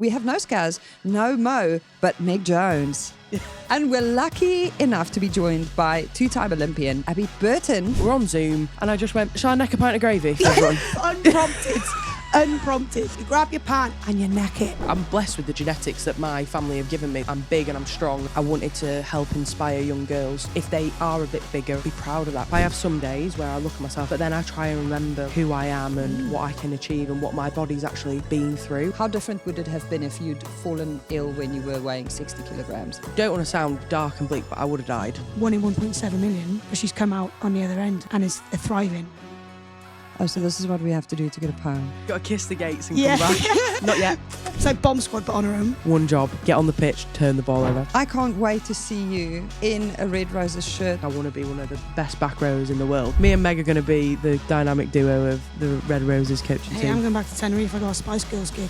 We have no Scaz, no Mo, but Meg Jones. And we're lucky enough to be joined by two-time Olympian Abi Burton. We're on Zoom, and I just went, shall I neck a pint of gravy for everyone? Unprompted. You grab your pan and you neck it. I'm blessed with the genetics that my family have given me. I'm big and I'm strong. I wanted to help inspire young girls. If they are a bit bigger, be proud of that. I have some days where I look at myself, but then I try and remember who I am and what I can achieve and what my body's actually been through. How different would it have been if you'd fallen ill when you were weighing 60 kilograms? Don't want to sound dark and bleak, but I would have died. 1 in 1.7 million, but she's come out on the other end and is thriving. Oh, so this is what we have to do to get a pound. Got to kiss the gates and come back. Not yet. It's like Bomb Squad, but on her own. One job, get on the pitch, turn the ball over. I can't wait to see you in a Red Roses shirt. I want to be one of the best back rows in the world. Me and Meg are going to be the dynamic duo of the Red Roses coaching Hey, team. I'm going back to Tenerife. I got a Spice Girls gig.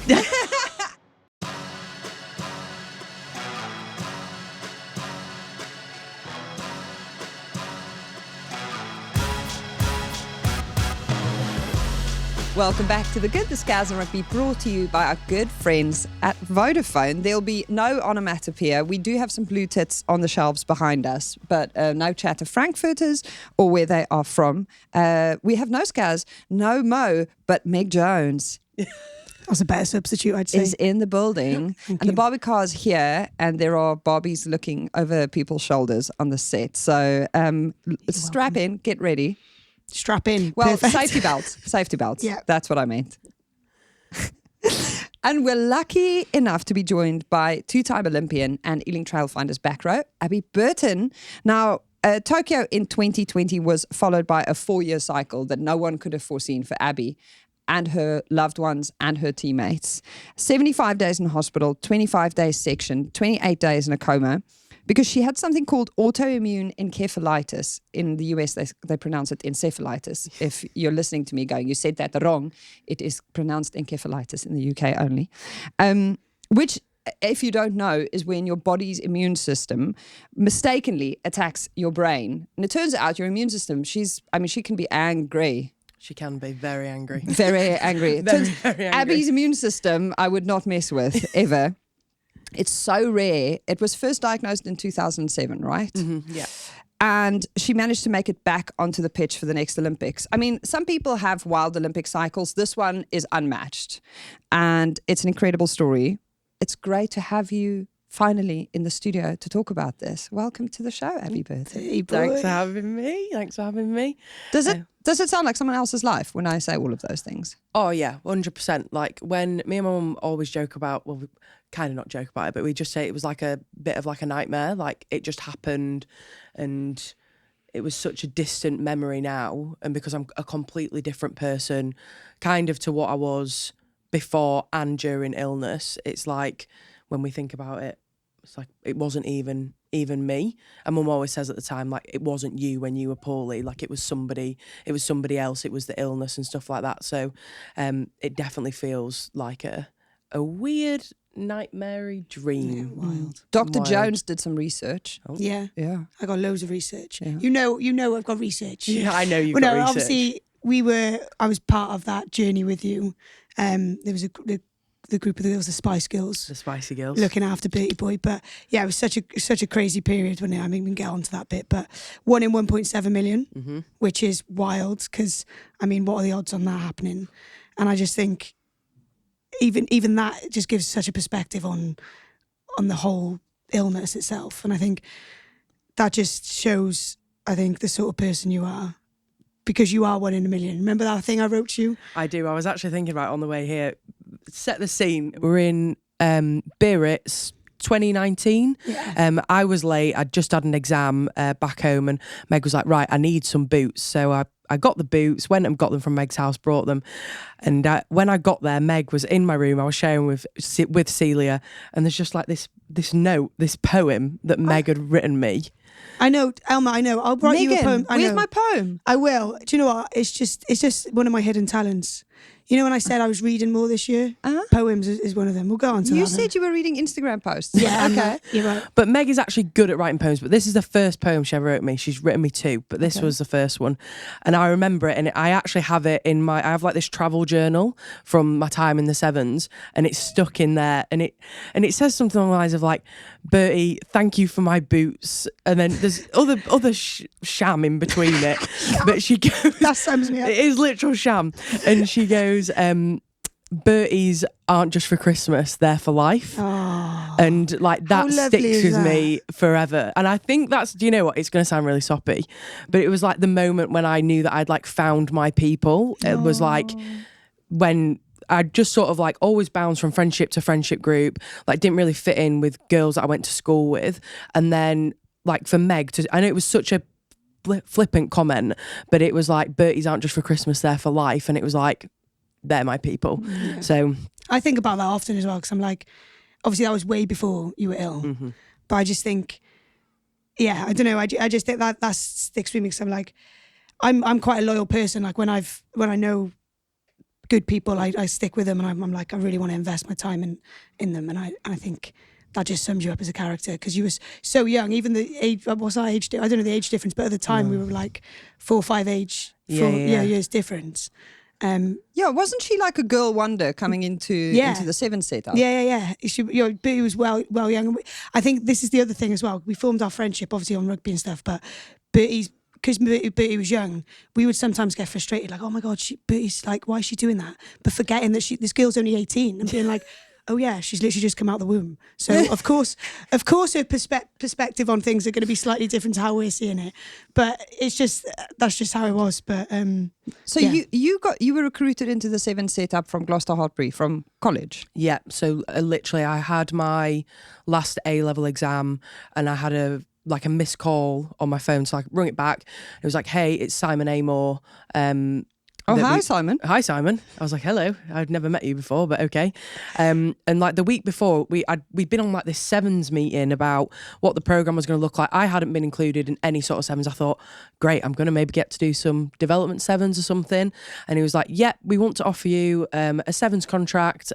Welcome back to The Good, the Scaz and Rugby, brought to you by our good friends at Vodafone. There'll be no onomatopoeia. We do have some blue tits on the shelves behind us, but no chat of Frankfurters or where they are from. We have no Scaz, no Mo, but Meg Jones That's a better substitute, I'd say. is in the building. And the Barbie car's here, and there are Barbies looking over people's shoulders on the set. So strap in, get ready. Strap in. Well, Perfect. safety belts. Yeah. That's what I meant. And we're lucky enough to be joined by two-time Olympian and Ealing Trailfinders back row, Abi Burton. Now, Tokyo in 2020 was followed by a 4-year cycle that no one could have foreseen for Abi and her loved ones and her teammates. 75 days in hospital, 25 days section, 28 days in a coma, because she had something called autoimmune encephalitis. In the US, they pronounce it encephalitis. If you're listening to me going, you said that wrong, it is pronounced encephalitis in the UK only. Which, if you don't know, is when your body's immune system mistakenly attacks your brain. And it turns out your immune system, she can be angry. She can be very angry. Very angry. Very angry. Abby's immune system, I would not mess with, ever. It's so rare. It was first diagnosed in 2007, right? Mm-hmm, yeah. And she managed to make it back onto the pitch for the next Olympics. I mean, some people have wild Olympic cycles. This one is unmatched. And it's an incredible story. It's great to have you finally in the studio to talk about this. Welcome to the show, Abi Burton. Hey, boy. Thanks for having me. Does it sound like someone else's life when I say all of those things? Oh yeah, 100%. Like when me and my mum always joke about, well, we kind of not joke about it, but we just say it was like a bit of like a nightmare. Like it just happened and it was such a distant memory now. And because I'm a completely different person kind of to what I was before and during illness, it's like when we think about it, it's like it wasn't even me. And mum always says at the time, like, it wasn't you when you were poorly, like it was somebody else, it was the illness and stuff like that. So it definitely feels like a weird nightmare dream. Yeah, wild. Dr. Jones did some research. Oh. Yeah. Yeah. I got loads of research. Yeah. You know I've got research. Yeah, I know you've Well, got no, research. obviously I was part of that journey with you. There was the group of the girls, the Spice Girls. The Spicy Girls. Looking after Burty Boy. But yeah, it was such a crazy period when I mean, we can get onto that bit. But 1 in 1.7 million, which is wild because, I mean, what are the odds on that happening? And I just think even that just gives such a perspective on the whole illness itself. And I think that just shows, I think, the sort of person you are. Because you are 1 in a million. Remember that thing I wrote to you? I do. I was actually thinking about it on the way here. Set the scene. We're in Burts 2019. Yeah. I was late. I'd just had an exam back home and Meg was like, right, I need some boots. So I got the boots, went and got them from Meg's house, brought them. And when I got there, Meg was in my room. I was sharing with Celia. And there's just like this note, this poem that Meg had written me. I know, Elma, I know. I'll write you a poem. Where's my poem? I will. Do you know what? It's just one of my hidden talents. You know when I said I was reading more this year? Poems is one of them. We'll go on to that. You said you were reading Instagram posts. Yeah, okay. You're right. But Meg is actually good at writing poems, but this is the first poem she ever wrote me. She's written me 2, but this was the first one. And I remember it, and I actually have it in I have like this travel journal from my time in the Sevens, and it's stuck in there. And it says something along the lines of like, Burty, thank you for my boots. And then there's other sham in between it. But she goes... That sums me up. It is literal sham. And she goes, Burties aren't just for Christmas, they're for life. Oh, and like that sticks with that? me forever. And I think that's, do you know what? It's going to sound really soppy, but it was like the moment when I knew that I'd like found my people. It was like when I just sort of like always bounced from friendship to friendship group, like didn't really fit in with girls that I went to school with. And then like for Meg I know it was such a flippant comment, but it was like, Burties aren't just for Christmas, they're for life. And it was like, they're my people. Yeah. So I think about that often as well, because I'm like, obviously that was way before you were ill, but I just think, yeah, I don't know. I just think that sticks with me, because I'm like, I'm quite a loyal person. Like when I know good people, I stick with them, and I'm like, I really want to invest my time in them, and I think that just sums you up as a character, because you were so young. Even the age, what's our age? I don't know the age difference, but at the time we were like 4 or 5 years difference. Wasn't she like a girl wonder coming into the Sevens setup? Yeah. Burty was well young. I think this is the other thing as well. We formed our friendship obviously on rugby and stuff, but because Burty was young, we would sometimes get frustrated, like, oh my God, Burty's like, why is she doing that? But forgetting that this girl's only 18, and being like, oh yeah, she's literally just come out the womb. So of course her perspective on things are going to be slightly different to how we're seeing it. But it's just, that's just how it was. But so you were recruited into the Sevens setup from Gloucester-Hartpury from college. Yeah. So literally, I had my last A-level exam, and I had a missed call on my phone, so I rung it back. It was like, hey, it's Simon Amor. Hi, Simon. Hi, Simon. I was like, hello. I'd never met you before, but okay. And like the week before, we'd been on like this Sevens meeting about what the programme was going to look like. I hadn't been included in any sort of Sevens. I thought, great, I'm going to maybe get to do some development Sevens or something. And he was like, yeah, we want to offer you a Sevens contract.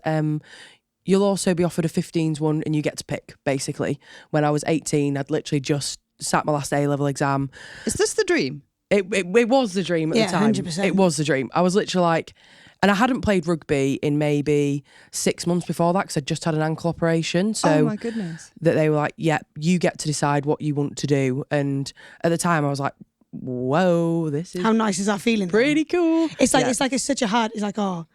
You'll also be offered a 15s one, and you get to pick, basically. When I was 18, I'd literally just sat my last A-level exam. Is this the dream? It was the dream at the time. 100%. It was the dream. I was literally like, and I hadn't played rugby in maybe 6 months before that, because I'd just had an ankle operation. So oh my goodness. That they were like, yeah, you get to decide what you want to do. And at the time I was like, whoa, this is how nice is that feeling? Pretty cool. It's such a hard, it's like, oh,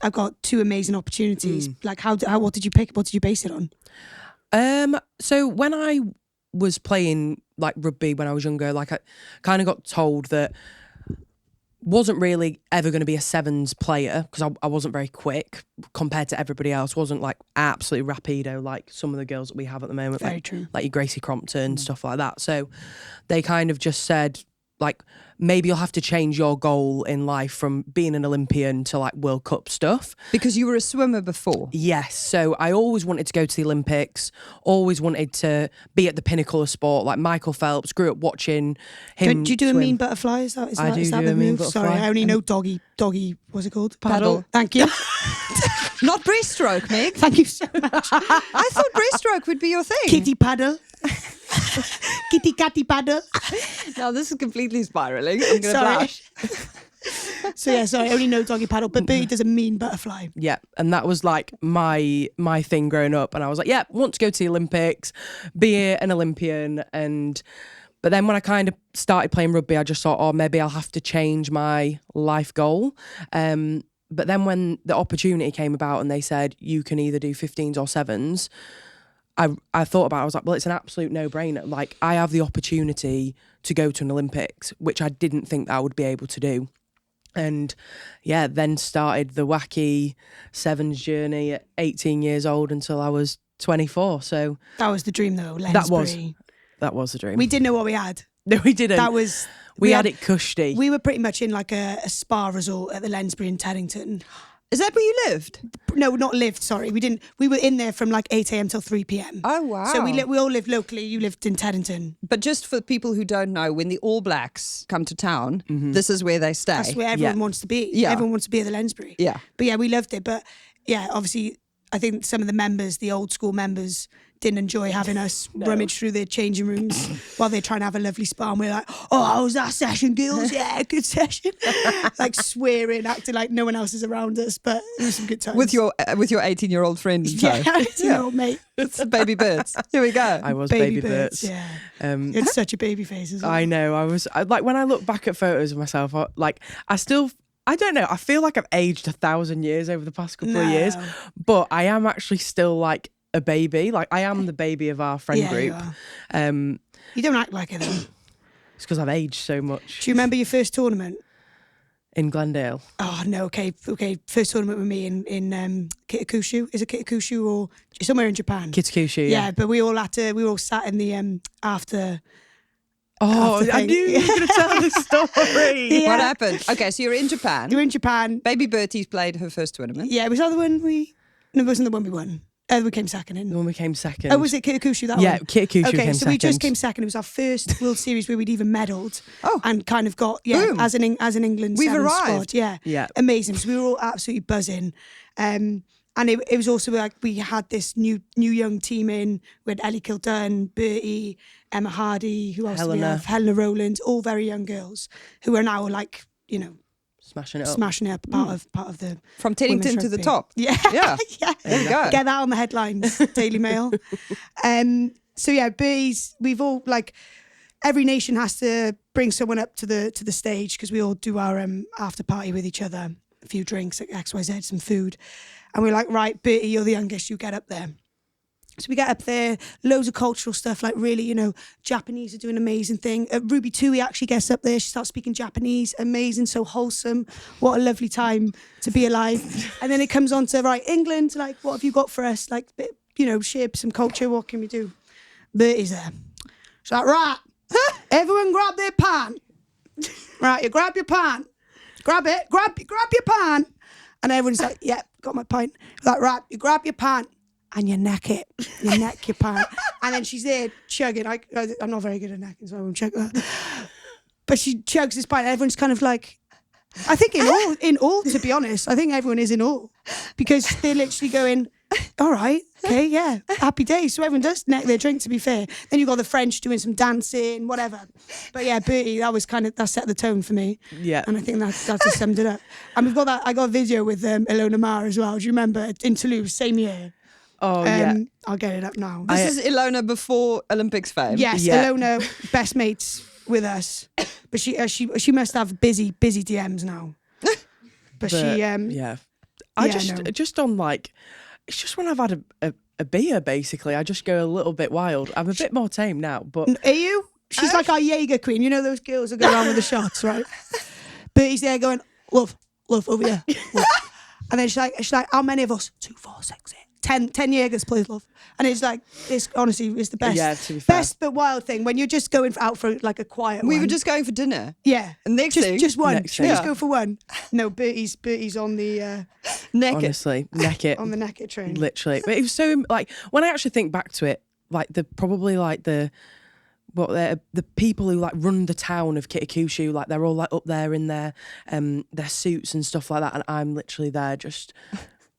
I've got 2 amazing opportunities. Like what did you pick? What did you base it on? So when I was playing like rugby when I was younger, like I kind of got told that wasn't really ever going to be a Sevens player, because I wasn't very quick compared to everybody else. Wasn't like absolutely rapido like some of the girls that we have at the moment. Very true. Like your Gracie Crompton, stuff like that. So they kind of just said, like, maybe you'll have to change your goal in life from being an Olympian to like World Cup stuff. Because you were a swimmer before. Yes. So I always wanted to go to the Olympics, always wanted to be at the pinnacle of sport. Like Michael Phelps, grew up watching him. Do you do swim. a mean butterfly? Is that I do the a mean move? butterfly. Sorry, I only know doggy, what's it called? Paddle. Thank you. Not breaststroke, Meg. Thank you so much. I thought breaststroke would be your thing. Kitty paddle. Kitty catty paddle. No, this is completely spiraling. I'm going to blush. So yeah, sorry, I only know doggy paddle, but Burty does a mean butterfly. Yeah, and that was like my thing growing up, and I was like, yeah, want to go to the Olympics, be an Olympian. But then when I kind of started playing rugby, I just thought, oh, maybe I'll have to change my life goal. But then when the opportunity came about and they said you can either do 15s or 7s, I thought about it. I was like, well, it's an absolute no-brainer. Like, I have the opportunity to go to an Olympics, which I didn't think I would be able to do. And yeah, then started the wacky Sevens journey at 18 years old until I was 24. So that was the dream, though. Lensbury. That was the dream. We didn't know what we had. No, we didn't. We had it cushy. We were pretty much in like a spa resort at the Lensbury in Teddington. Is that where you lived? No, not lived. Sorry, we didn't. We were in there from like 8 a.m. till 3 p.m. Oh, wow. So we all lived locally. You lived in Teddington. But just for people who don't know, when the All Blacks come to town, this is where they stay. That's where everyone wants to be. Yeah. Everyone wants to be at the Lensbury. Yeah. But yeah, we loved it. But yeah, obviously, I think some of the members, the old school members, didn't enjoy having us rummage through the changing rooms while they're trying to have a lovely spa. And we're like, oh, how was that session, girls? Yeah, good session. Like swearing, acting like no one else is around us. But it was some good times. With your 18-year-old friend in tow. Yeah, 18-year-old mate. It's baby Burts. Here we go. I was baby Burts. Yeah. It's such a baby face as well. I know. Like when I look back at photos of myself, I don't know. I feel like I've aged 1,000 years over the past couple of years, but I am actually still like a baby. Like I am the baby of our friend group. You don't act like it though. It's because I've aged so much. Do you remember your first tournament? In Glendale. Oh no, okay. First tournament with me in Kitakushu. Is it Kitakushu or somewhere in Japan? Kitakushu, yeah. But we all sat in the after. Oh, I knew you were going to tell the story. What happened? Okay, so you're in Japan. You're in Japan. Baby Bertie's played her first tournament. Yeah, was that the one No, it wasn't the one we won. We came second in. The one we came second. Oh, was it Kitakushu, that one? Yeah, Kitakushu came second. Okay, so we just came second. It was our first World Series where we'd even medalled. Oh. And kind of got, Boom. as an England We've sevens arrived. squad. Yeah. Yeah. Amazing. So we were all absolutely buzzing. And it was also like we had this new young team in. We had Ellie Kildun, Burty, Emma Hardy, who else do we have? Helena Rowland, all very young girls who are now like, smashing it up. part of the From Teddington to the rugby. top. Yeah. Yeah. Yeah. There you go. Get that on the headlines, Daily Mail. So yeah, Burty's, we've all like every nation has to bring someone up to the stage because we all do our after party with each other, a few drinks, XYZ, some food. And we're like, right, Burty, you're the youngest, you get up there. So we get up there, loads of cultural stuff, like really, Japanese are doing an amazing thing. Ruby Tui actually gets up there, she starts speaking Japanese, amazing, so wholesome. What a lovely time to be alive. And then it comes on to, right, England, like, what have you got for us? Like, share some culture, what can we do? Bertie's there. She's like, right, everyone grab their pan. Right, you grab your pan. Grab it, grab your pan. And everyone's like, yeah, got my pint. Like, right, you grab your pan. And you neck it. You neck your pan. And then she's there chugging. I'm not very good at necking, so I won't chug that. But she chugs this pint. And everyone's kind of like, I think in all, to be honest, I think everyone is in awe. Because they're literally going, all right, okay, yeah, happy days. So everyone does neck their drink, to be fair. Then you've got the French doing some dancing, whatever. But yeah, Burty, that set the tone for me. Yeah. And I think that just summed it up. And we've got I got a video with Ilona Maher as well. Do you remember? In Toulouse, same year. Oh, yeah. I'll get it up now. This is Ilona before Olympics fame. Yes, Yeah. Ilona, best mates with us. But she must have busy DMs now. But she, yeah. I no. just on like, it's just when I've had a beer, basically, I just go a little bit wild. I'm a bit more tame now, but... Are you? She's like our Jaeger queen. You know those girls that go around with the shots, right? But he's there going, love, over here. Love. And then she's like, how many of us? 2, 4, 6, 8. 10 Jaegers, please, love. And it's like, this honestly is the best. Yeah, to be fair. Best but wild thing when you're just going out for like a quiet We one. were just going for dinner. Yeah. And next thing. Just one. Next Should we thing. just go for one? No, Bertie's on the Naked. Honestly, neck it. on the naked train. Literally. But it was so, like, when I actually think back to it, like, the people who, like, run the town of Kitakushu, like, they're all, like, up there in their suits and stuff like that, and I'm literally there just...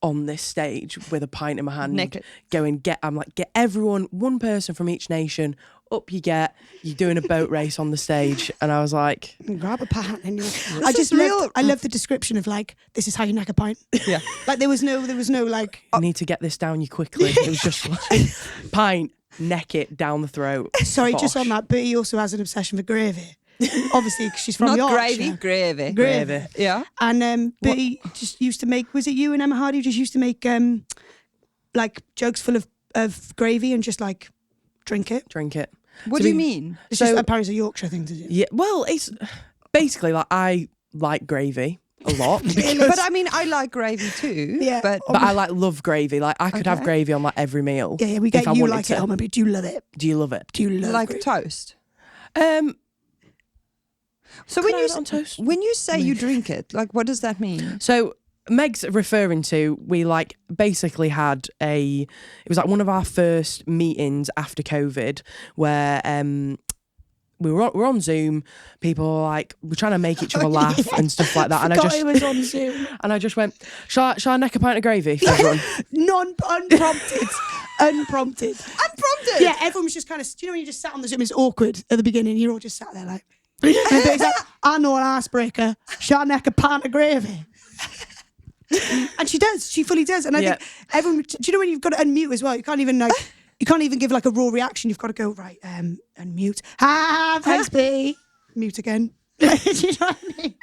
on this stage with a pint in my hand, Naked. get everyone, one person from each nation, up you get, you're doing a boat race on the stage, and I was like, And grab a pint and I love the description of like, this is how you neck a pint. Yeah. Like there was no like, you need to get this down you quickly. It was just like, pint, neck it down the throat. sorry, Bosh. just on that, Bertie also has an obsession for gravy. Obviously, because she's from Not Yorkshire. gravy. Gravy. Yeah. And Bertie just used to make, was it you and Emma Hardy who just used to make like jugs full of gravy and just like drink it? Drink it. What do you mean? It's just apparently a Yorkshire thing to do. Yeah, well, it's basically like, I like gravy a lot. But I mean, I like gravy too. Yeah. But But I love gravy. Like, I could have gravy on like every meal. Yeah, we if get I you wanted like to. it, Elma, but do you love it? Do you love it? Do you love like gravy? toast. So Can I have it on toast? when you say you drink it, like what does that mean? So Meg's referring to, we like basically had it was like one of our first meetings after COVID where we were on Zoom. People were like, we're trying to make each other laugh and stuff like that. And Forgot it was on Zoom. And I just went, shall I neck a pint of gravy for everyone? Unprompted. Unprompted. Unprompted. Yeah, everyone was just kind of, do you know when you just sat on the Zoom, it's awkward at the beginning, you're all just sat there like, and it's like, I know an icebreaker, shall I neck a pint of gravy? And she does, she fully does. And I think everyone, do you know when you've got to unmute as well? You can't even give like a raw reaction. You've got to go, right, unmute. Thanks, B. Mute again. Do you know what I mean?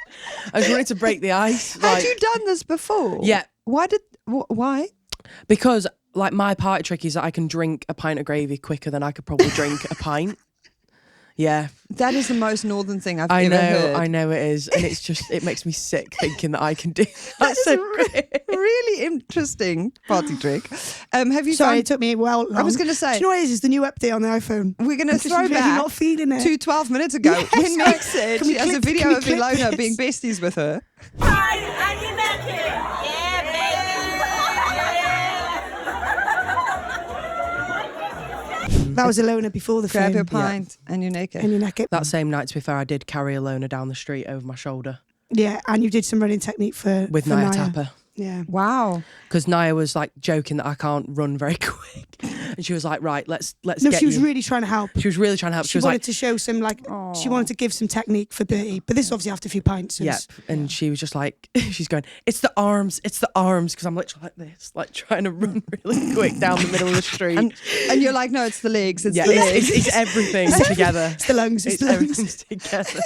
I just wanted to break the ice. Had you done this before? Yeah. Why? Because like my party trick is that I can drink a pint of gravy quicker than I could probably drink a pint. Yeah. That is the most northern thing I've ever heard. I know it is. And it's just, it makes me sick thinking that I can do that. That's a really interesting party trick. Have you Sorry, it took me well long. I was going to say. Do you know what it is? It's the new update on the iPhone. We're going to throw really back not feeling it. to 12 minutes ago when Meg said Can we she has a clip- video can we of clip Ilona this? being besties with her. Hi, are you naked? Yeah, baby. That was Ilona before the Grab film. your pint and your naked. And your neck it. That same night, to be fair, I did carry Ilona down the street over my shoulder Yeah, and you did some running technique for Naya Naya. Tapper. Yeah. Wow. Because Naya was like joking that I can't run very quick. And she was like, right, let's No, get she was you. really trying to help. She was really trying to help. She was wanted like, to show some she wanted to give some technique for Burty. But this obviously after a few pints. So yep. And she was just like, she's going, it's the arms. Because I'm literally like this, like trying to run really quick down the middle of the street. And you're like, no, it's the legs. It's yeah, the legs. it's everything together. It's the lungs. It's the lungs. Everything's together.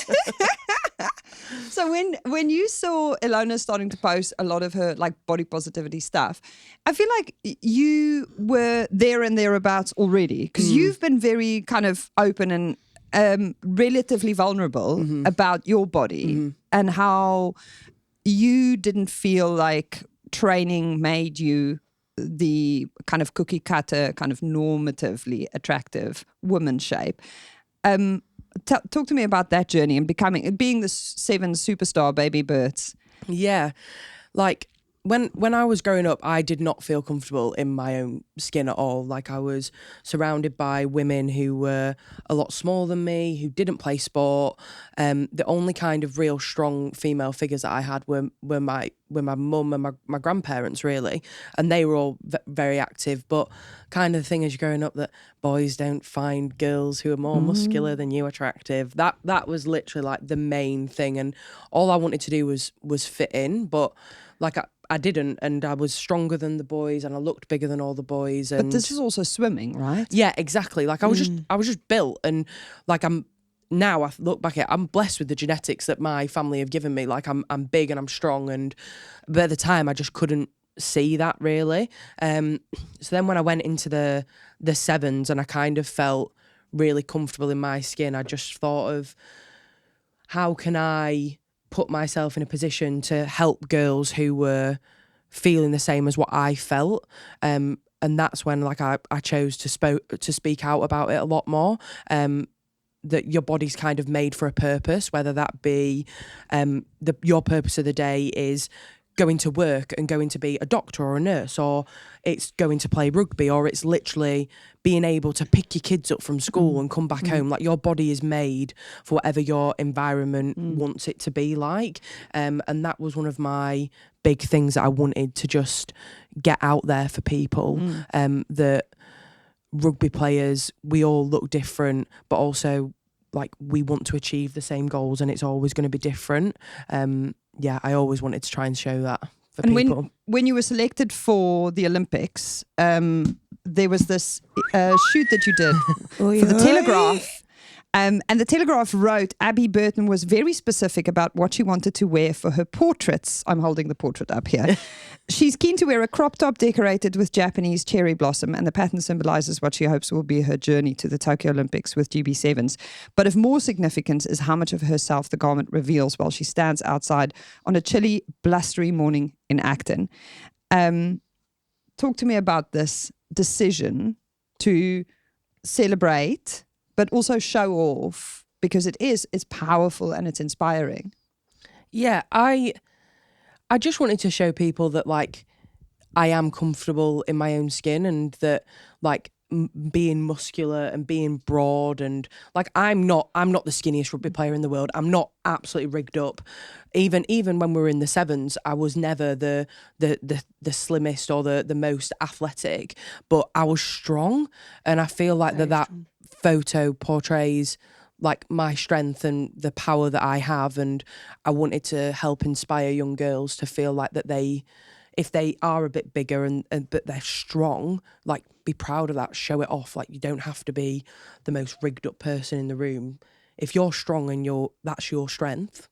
So when you saw Ilona starting to post a lot of her like body positivity stuff, I feel like you were there and thereabouts already because you've been very kind of open and relatively vulnerable about your body and how you didn't feel like training made you the kind of cookie cutter, kind of normatively attractive woman shape. Talk to me about that journey and being the 7 superstar baby Burts. Yeah, like when I was growing up, I did not feel comfortable in my own skin at all. Like I was surrounded by women who were a lot smaller than me, who didn't play sport. The only kind of real strong female figures that I had were my mum and my grandparents, really, and they were all very active. But kind of the thing as you're growing up that boys don't find girls who are more muscular than you attractive. That was literally like the main thing, and all I wanted to do was fit in, but like I didn't, and I was stronger than the boys and I looked bigger than all the boys. And But this is also swimming, right? yeah, exactly. Like I was just built, and like now I look back at it, I'm blessed with the genetics that my family have given me. Like I'm big and I'm strong, but at the time I just couldn't see that really. So then when I went into the 7s and I kind of felt really comfortable in my skin, I just thought of how can I put myself in a position to help girls who were feeling the same as what I felt. And that's when like I chose to speak out about it a lot more. That your body's kind of made for a purpose, whether that be your purpose of the day is going to work and going to be a doctor or a nurse, or it's going to play rugby, or it's literally being able to pick your kids up from school and come back home. Like your body is made for whatever your environment wants it to be like. And that was one of my big things that I wanted to just get out there for people, that rugby players, we all look different, but also like we want to achieve the same goals, and it's always going to be different. Yeah, I always wanted to try and show that for people. When you were selected for the Olympics, there was this shoot that you did for the Telegraph. And the Telegraph wrote, Abi Burton was very specific about what she wanted to wear for her portraits. I'm holding the portrait up here. She's keen to wear a crop top decorated with Japanese cherry blossom, and the pattern symbolizes what she hopes will be her journey to the Tokyo Olympics with GB7s. But of more significance is how much of herself the garment reveals while she stands outside on a chilly, blustery morning in Acton. Talk to me about this decision to celebrate but also show off, because it's powerful and it's inspiring. Yeah, I I just wanted to show people that like I am comfortable in my own skin, and that like being muscular and being broad, and like I'm not the skinniest rugby player in the world. I'm not absolutely rigged up. Even when we were in the sevens, I was never the slimmest or the most athletic, but I was strong, and I feel like that photo portrays like my strength and the power that I have, and I wanted to help inspire young girls to feel like that they, if they are a bit bigger and but they're strong, like be proud of that, show it off. Like you don't have to be the most rigged up person in the room. If you're strong and that's your strength,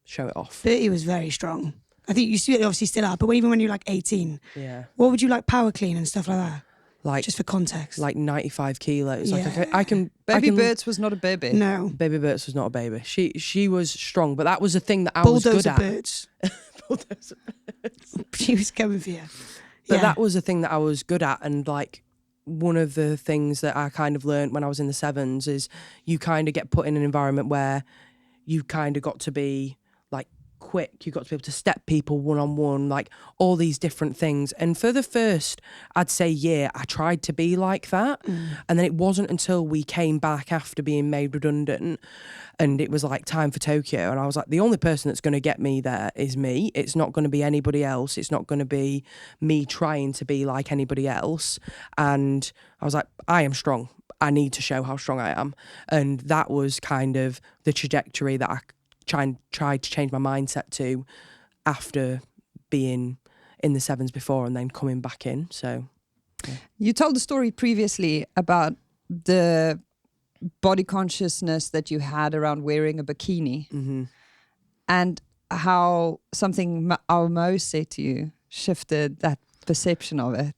show it off. Burty was very strong. I think you obviously still are, but even when you're like 18, yeah. What would you like power clean and stuff like that? Like just for context, like 95 kilos. Yeah. Like I can. Burts was not a baby. No, Baby Burts was not a baby. She was strong, but that was the thing that I was good at. Burts. Bulldozer Burts. She was coming for you. But that was the thing that I was good at, and like one of the things that I kind of learned when I was in the sevens is you kind of get put in an environment where you kind of got to be like quick, you got to be able to step people one-on-one, like all these different things. And for the first, I'd say year, I tried to be like that. And then it wasn't until we came back after being made redundant and it was like time for Tokyo, and I was like, the only person that's going to get me there is me. It's not going to be anybody else. It's not going to be me trying to be like anybody else. And I was like, I am strong. I need to show how strong I am. And that was kind of the trajectory that I tried to change my mindset to after being in the sevens before and then coming back in. So yeah. You told the story previously about the body consciousness that you had around wearing a bikini, and how something our Mo said to you shifted that perception of it.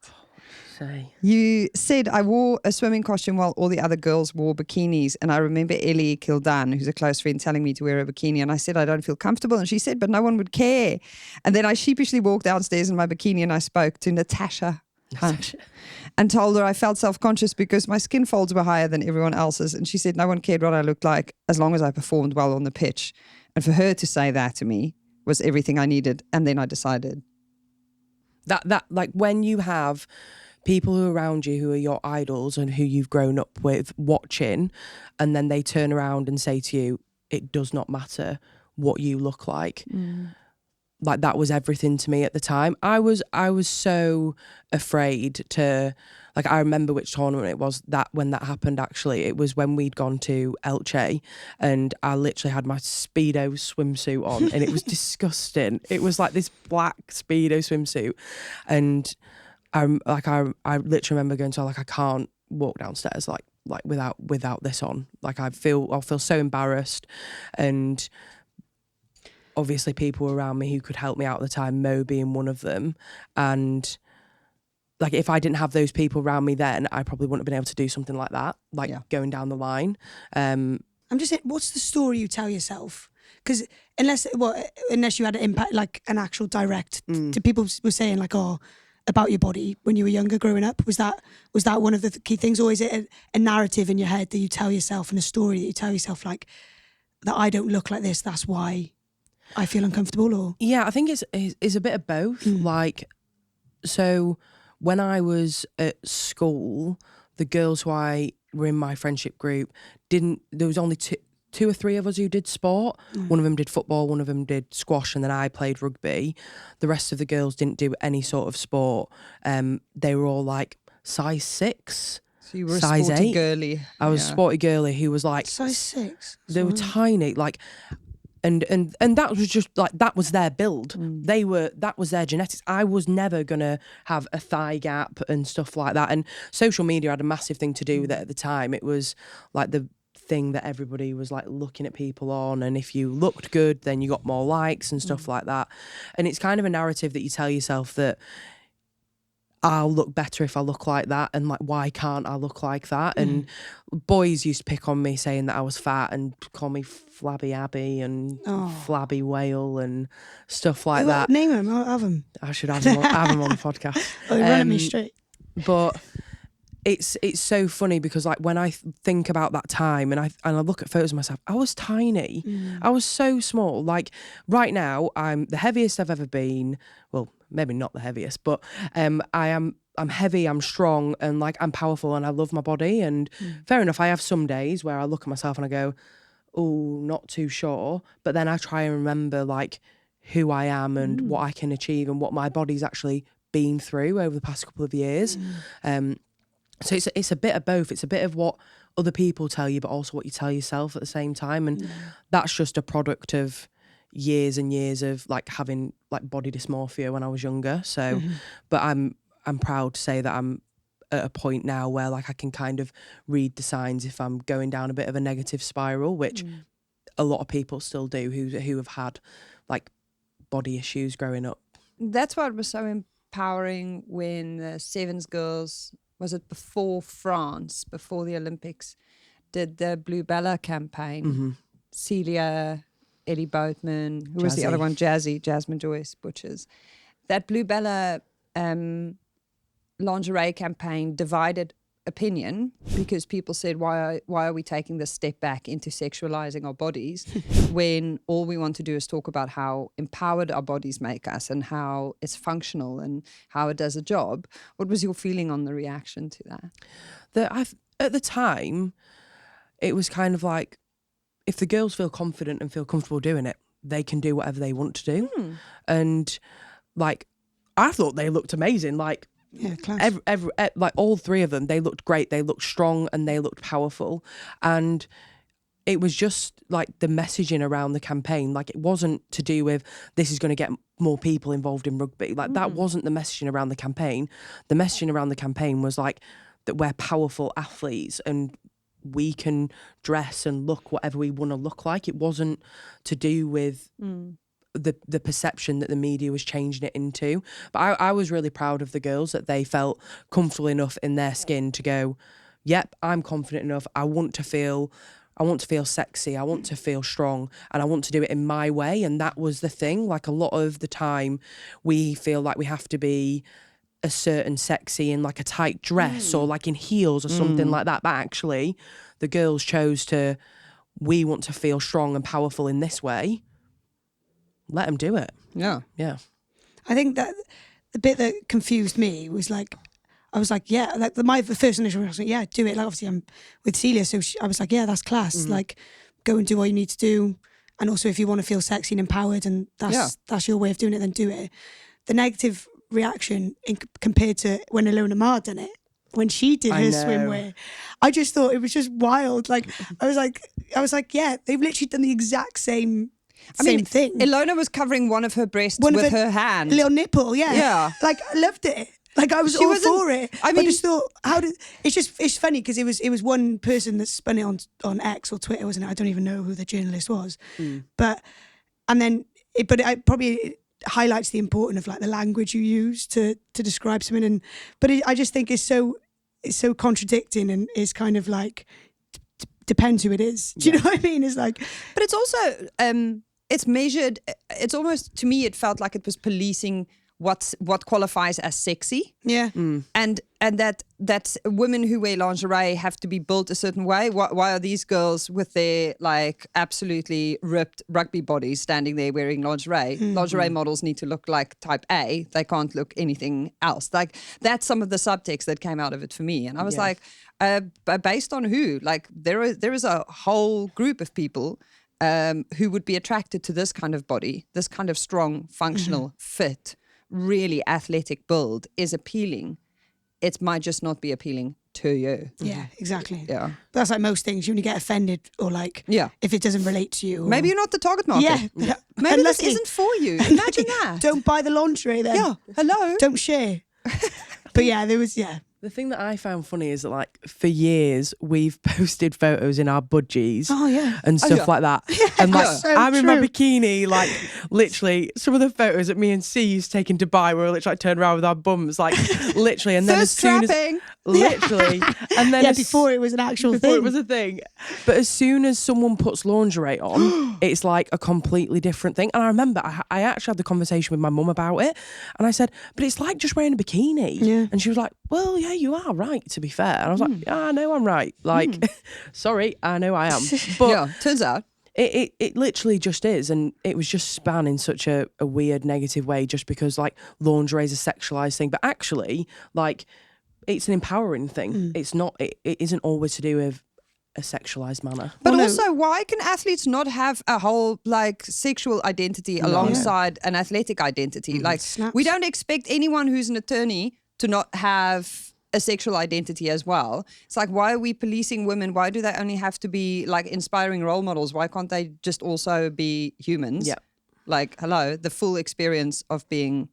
You said, I wore a swimming costume while all the other girls wore bikinis, and I remember Ellie Kildan, who's a close friend, telling me to wear a bikini, and I said I don't feel comfortable, and she said but no one would care. And then I sheepishly walked downstairs in my bikini and I spoke to Natasha Hunt and told her I felt self-conscious because my skin folds were higher than everyone else's, and she said no one cared what I looked like as long as I performed well on the pitch. And for her to say that to me was everything I needed. And then I decided that like when you have people who are around you who are your idols and who you've grown up with watching, and then they turn around and say to you, it does not matter what you look like. Like that was everything to me at the time. I was so afraid to, like, I remember which tournament it was that when that happened, actually. It was when we'd gone to Elche and I literally had my Speedo swimsuit on and it was disgusting. It was like this black Speedo swimsuit. And I literally remember going to her, like, I can't walk downstairs like without this on. Like I'll feel so embarrassed. And obviously people around me who could help me out at the time, Mo being one of them. And like if I didn't have those people around me then, I probably wouldn't have been able to do something like that, going down the line. I'm just saying, what's the story you tell yourself? Because unless you had an impact, like an actual direct, to people were saying like, oh, about your body when you were younger growing up, was that one of the key things, or is it a narrative in your head that you tell yourself and a story that you tell yourself, like that I don't look like this, that's why I feel uncomfortable? Or yeah, I think it's a bit of both. Like, so when I was at school, the girls who I were in my friendship group there was only two or three of us who did sport. One of them did football, one of them did squash, and then I played rugby. The rest of the girls didn't do any sort of sport. They were all like size 6. So you were size a sporty 8. girlie. I was a sporty girlie who was like size 6. They were tiny, like, and that was just like, that was their build. That was their genetics. I was never gonna have a thigh gap and stuff like that. And social media had a massive thing to do with it at the time. It was like the thing that everybody was like looking at people on, and if you looked good then you got more likes and stuff like that. And it's kind of a narrative that you tell yourself that I'll look better if I look like that, and like, why can't I look like that? And boys used to pick on me saying that I was fat and call me Flabby Abby and Flabby Whale and stuff like that. Name him, I'll have him. I should have him on the podcast. Oh, you're running me straight. But it's so funny because like when I think about that time and I look at photos of myself, I was tiny. I was so small. Like right now, I'm the heaviest I've ever been. Well, maybe not the heaviest, but I'm heavy, I'm strong, and like I'm powerful, and I love my body. And fair enough, I have some days where I look at myself and I go, oh, not too sure. But then I try and remember like who I am and what I can achieve and what my body's actually been through over the past couple of years. So it's a bit of both. It's a bit of what other people tell you, but also what you tell yourself at the same time. And that's just a product of years and years of like having like body dysmorphia when I was younger. So, but I'm proud to say that I'm at a point now where like I can kind of read the signs if I'm going down a bit of a negative spiral, which a lot of people still do who have had like body issues growing up. That's what was so empowering when the Sevens girls, was it before France, before the Olympics, did the Bluebella campaign. Celia, Eddie Boatman, who was the other one? Jasmine Joyce Butchers. That Bluebella lingerie campaign divided opinion because people said, why are we taking this step back into sexualizing our bodies when all we want to do is talk about how empowered our bodies make us and how it's functional and how it does a job? What was your feeling on the reaction to that? At the time, it was kind of like, if the girls feel confident and feel comfortable doing it, they can do whatever they want to do. And like, I thought they looked amazing. Like, yeah, class. Like all three of them, they looked great. They looked strong and they looked powerful. And it was just like the messaging around the campaign. Like it wasn't to do with this is going to get more people involved in rugby. Like that wasn't the messaging around the campaign. The messaging around the campaign was like that we're powerful athletes and we can dress and look whatever we want to look like. It wasn't to do with the perception that the media was changing it into. But I was really proud of the girls that they felt comfortable enough in their skin to go, yep, I'm confident enough. I want to feel sexy. I want to feel strong and I want to do it in my way. And that was the thing. Like a lot of the time we feel like we have to be a certain sexy in like a tight dress or like in heels or something like that. But actually the girls chose to, we want to feel strong and powerful in this way. Let them do it. Yeah. I think that the bit that confused me was like, I was like, yeah, like the first initial reaction was like, yeah, do it. Like obviously I'm with Celia, so I was like, yeah, that's class. Like go and do what you need to do. And also if you want to feel sexy and empowered and that's your way of doing it, then do it. The negative reaction compared to when Ilona Maher done it, when she did her swimwear, I just thought it was just wild. Like I was like, yeah, they've literally done the exact same thing. Ilona was covering one of her breasts with her hand. Little nipple, yeah. Like I loved it. Like I was all for it. I just thought, it's funny because it was one person that spun it on X or Twitter, wasn't it? I don't even know who the journalist was. But it probably highlights the importance of like the language you use to describe something. I just think it's so contradicting and it's kind of like depends who it is. Do you know what I mean? It's like, but it's also it's measured. It's almost, to me, it felt like it was policing what qualifies as sexy. Yeah. And that women who wear lingerie have to be built a certain way. Why are these girls with their like absolutely ripped rugby bodies standing there wearing lingerie? Lingerie models need to look like type A. They can't look anything else. Like that's some of the subtext that came out of it for me. And I was like, based on who? Like there is a whole group of people who would be attracted to this kind of body, this kind of strong, functional, fit, really athletic build is appealing. It might just not be appealing to you. Yeah, exactly. Yeah. That's like most things. You only get offended or like if it doesn't relate to you. Maybe you're not the target market. Yeah. Maybe this isn't for you. Imagine that. Don't buy the lingerie then. Yeah. Hello. Don't share. But yeah, there was, The thing that I found funny is that, like, for years we've posted photos in our budgies and stuff like that. And like, so I'm in my bikini, like, literally, some of the photos that me and C used to take in Dubai were literally like turned around with our bums, like, literally. And then as soon literally. And then before it was an actual before thing. it was a thing. But as soon as someone puts lingerie on, it's like a completely different thing. And I remember I actually had the conversation with my mum about it, and I said, but it's like just wearing a bikini. Yeah. And she was like, well, yeah, you are right, to be fair. And I was like, yeah, I know I'm right. Like, sorry, I know I am. But Yeah, turns out. It literally just is, and it was just spun in such a weird negative way, just because like lingerie is a sexualized thing, but actually like it's an empowering thing. It's not. It isn't always to do with a sexualized manner. But also, why can athletes not have a whole like sexual identity alongside an athletic identity? Like, Snaps. we don't expect anyone who's an attorney to not have a sexual identity as well. It's like, why are we policing women? Why do they only have to be like inspiring role models? Why can't they just also be humans? Yeah. Like, hello, the full experience of being,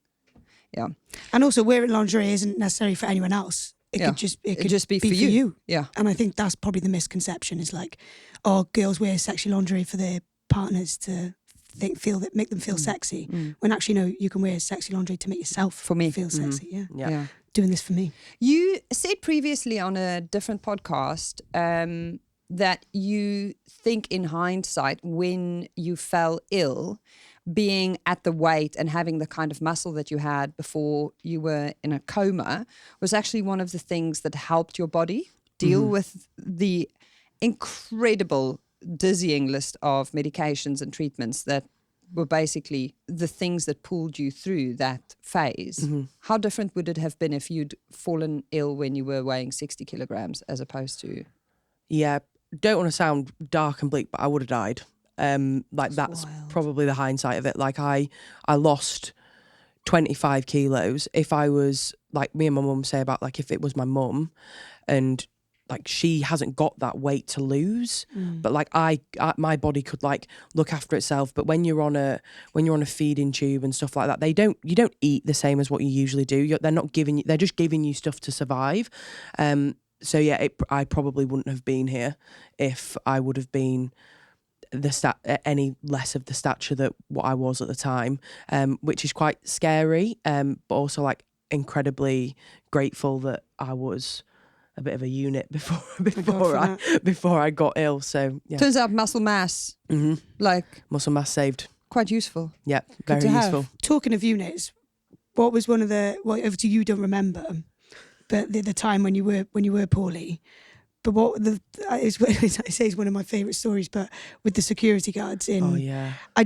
yeah. And also, wearing lingerie isn't necessary for anyone else. It Yeah. could just be for you. Yeah. And I think that's probably the misconception is like, oh, girls wear sexy lingerie for their partners to make them feel sexy. When actually, no, you can wear sexy lingerie to make yourself feel sexy. Yeah. Yeah. Doing this for me. You said previously on a different podcast that you think in hindsight, when you fell ill, being at the weight and having the kind of muscle that you had before you were in a coma was actually one of the things that helped your body deal with the incredible, dizzying list of medications and treatments that were basically the things that pulled you through that phase. How different would it have been if you'd fallen ill when you were weighing 60 kilograms as opposed to... Yeah, don't want to sound dark and bleak, but I would have died. Like that's probably the hindsight of it. Like I lost 25 kilos. If I was like me and my mum say about like if it was my mum and like she hasn't got that weight to lose, but like I my body could like look after itself. But when you're on a feeding tube and stuff like that, you don't eat the same as what you usually do. They're just giving you stuff to survive. So yeah, I probably wouldn't have been here if I would have been any less of the stature that what I was at the time, which is quite scary, but also like incredibly grateful that I was a bit of a unit before I got ill. So yeah. Turns out muscle mass, like Muscle mass saved. quite useful. Yeah, Good very to have. useful. Talking of units, what was one of the? Well, obviously you don't remember, but the time when you were poorly. But what I say is one of my favourite stories. But with the security guards in, Oh yeah. I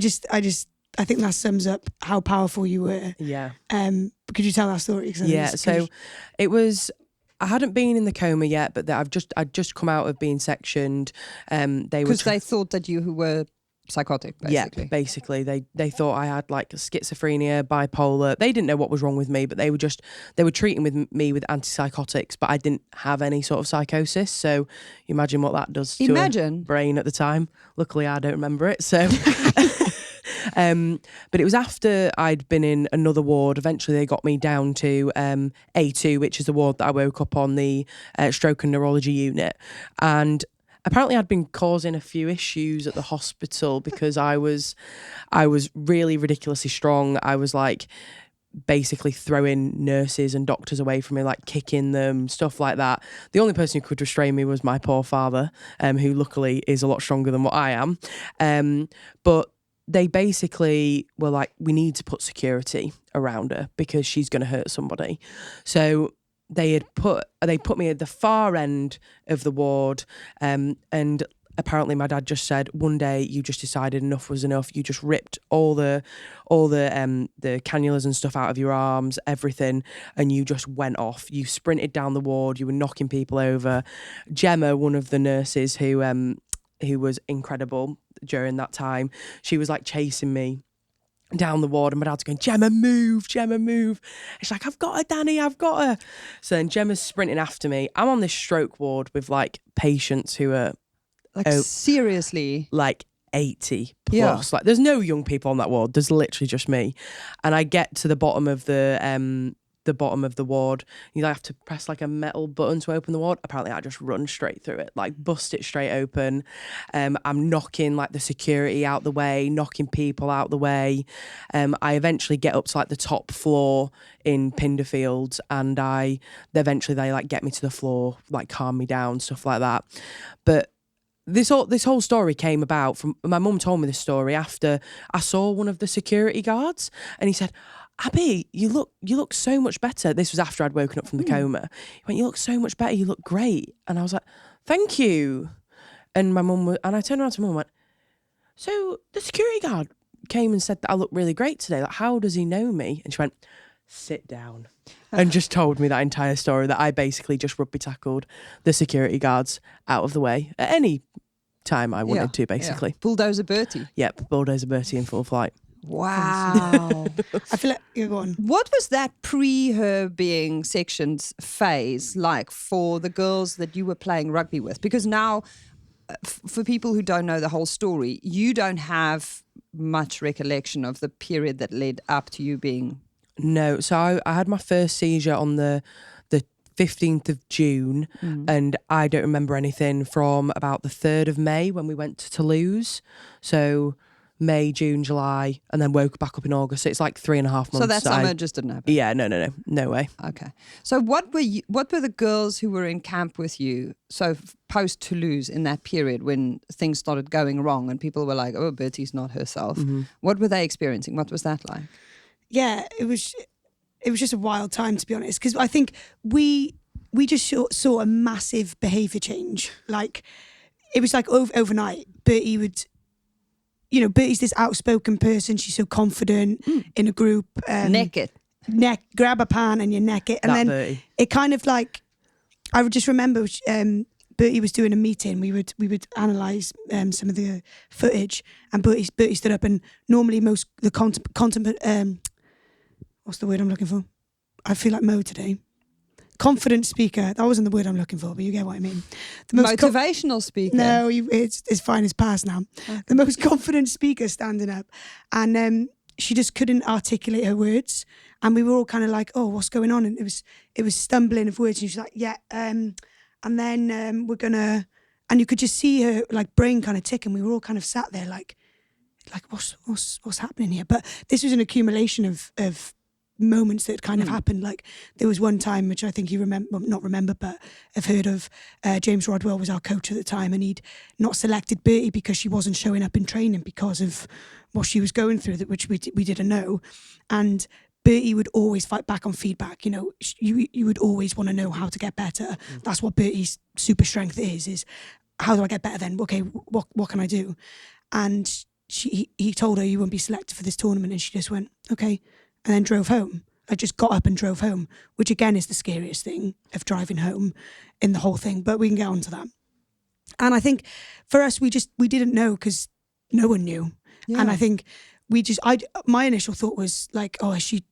think that sums up how powerful you were. Yeah. Could you tell that story? Yeah. So it was. I hadn't been in the coma yet, but I'd just come out of being sectioned. They thought that you were psychotic, basically. Yeah, basically. They thought I had like schizophrenia, bipolar. They didn't know what was wrong with me, but they were treating me with antipsychotics, but I didn't have any sort of psychosis. So you imagine what that does to a brain at the time. Luckily, I don't remember it. So, but it was after I'd been in another ward. Eventually, they got me down to A2, which is the ward that I woke up on, the stroke and neurology unit, and apparently I'd been causing a few issues at the hospital because I was really ridiculously strong. I was like basically throwing nurses and doctors away from me, like kicking them, stuff like that. The only person who could restrain me was my poor father, who luckily is a lot stronger than what I am. But they basically were like, we need to put security around her because she's going to hurt somebody. So they put me at the far end of the ward, and apparently my dad just said one day you just decided enough was enough. You just ripped all the cannulas and stuff out of your arms, everything, and you just went off. You sprinted down the ward. You were knocking people over. Gemma, one of the nurses who was incredible during that time, she was like chasing me down the ward, and my dad's going, Gemma, move. She's like, I've got her, Danny, I've got her. So then Gemma's sprinting after me. I'm on this stroke ward with like patients who are like seriously like 80 plus. Yeah. Like there's no young people on that ward. There's literally just me. And I get to the bottom of the the bottom of the ward. You have to press like a metal button to open the ward. Apparently I just run straight through it, like bust it straight open. I'm knocking like the security out the way, knocking people out the way. I eventually get up to like the top floor in Pinderfield, and they like get me to the floor, like calm me down, stuff like that. But this whole story came about from, my mum told me this story after I saw one of the security guards, and he said, Abi, you look so much better. This was after I'd woken up from the coma. He went, you look so much better. You look great. And I was like, thank you. And I turned around to mum and went, so the security guard came and said that I look really great today. Like, how does he know me? And she went, sit down. And just told me that entire story, that I basically just rugby tackled the security guards out of the way at any time I wanted to, basically. Yeah. Bulldozer Burty. Yep, Bulldozer Burty in full flight. Wow. I feel like you're going. What was that her being sectioned phase like for the girls that you were playing rugby with? Because now, for people who don't know the whole story, you don't have much recollection of the period that led up to you being... No, so I had my first seizure on the 15th of June, and I don't remember anything from about the 3rd of May when we went to Toulouse. So... May, June, July, and then woke back up in August. So it's like 3.5 months. So that summer just didn't happen? Yeah, no way. Okay. So what were the girls who were in camp with you, so post Toulouse, in that period when things started going wrong and people were like, oh, Bertie's not herself. What were they experiencing? What was that like? Yeah, it was just a wild time, to be honest, because I think we just saw a massive behaviour change. Like, it was like overnight. Bertie would... You know, Bertie's this outspoken person. She's so confident in a group. Naked. Grab a pan and you neck it. And that then Bertie. It kind of like, I would just remember Bertie was doing a meeting. We would analyse some of the footage, and Bertie stood up, and normally what's the word I'm looking for? I feel like Mo today. Confident speaker. That wasn't the word I'm looking for, but you get what I mean. The most motivational speaker. No, it's fine. It's past now. Okay. The most confident speaker standing up, and she just couldn't articulate her words, and we were all kind of like, "Oh, what's going on?" And it was stumbling of words, and she was like, "Yeah," and then we're gonna, and you could just see her like brain kind of tick, and we were all kind of sat there like what's happening here? But this was an accumulation of moments that kind of happened. Like, there was one time which I think you not remember, but I've heard of. James Rodwell was our coach at the time, and he'd not selected Bertie because she wasn't showing up in training because of what she was going through, which we didn't know. And Bertie would always fight back on feedback. You know, you would always want to know how to get better. That's what Bertie's super strength is how do I get better then? Okay, what can I do? And he told her, you won't be selected for this tournament, and she just went, okay. And then drove home. I just got up and drove home, which again is the scariest thing of driving home in the whole thing. But we can get on to that. And I think for us, we didn't know because no one knew. Yeah. And I think my initial thought was like, oh, has she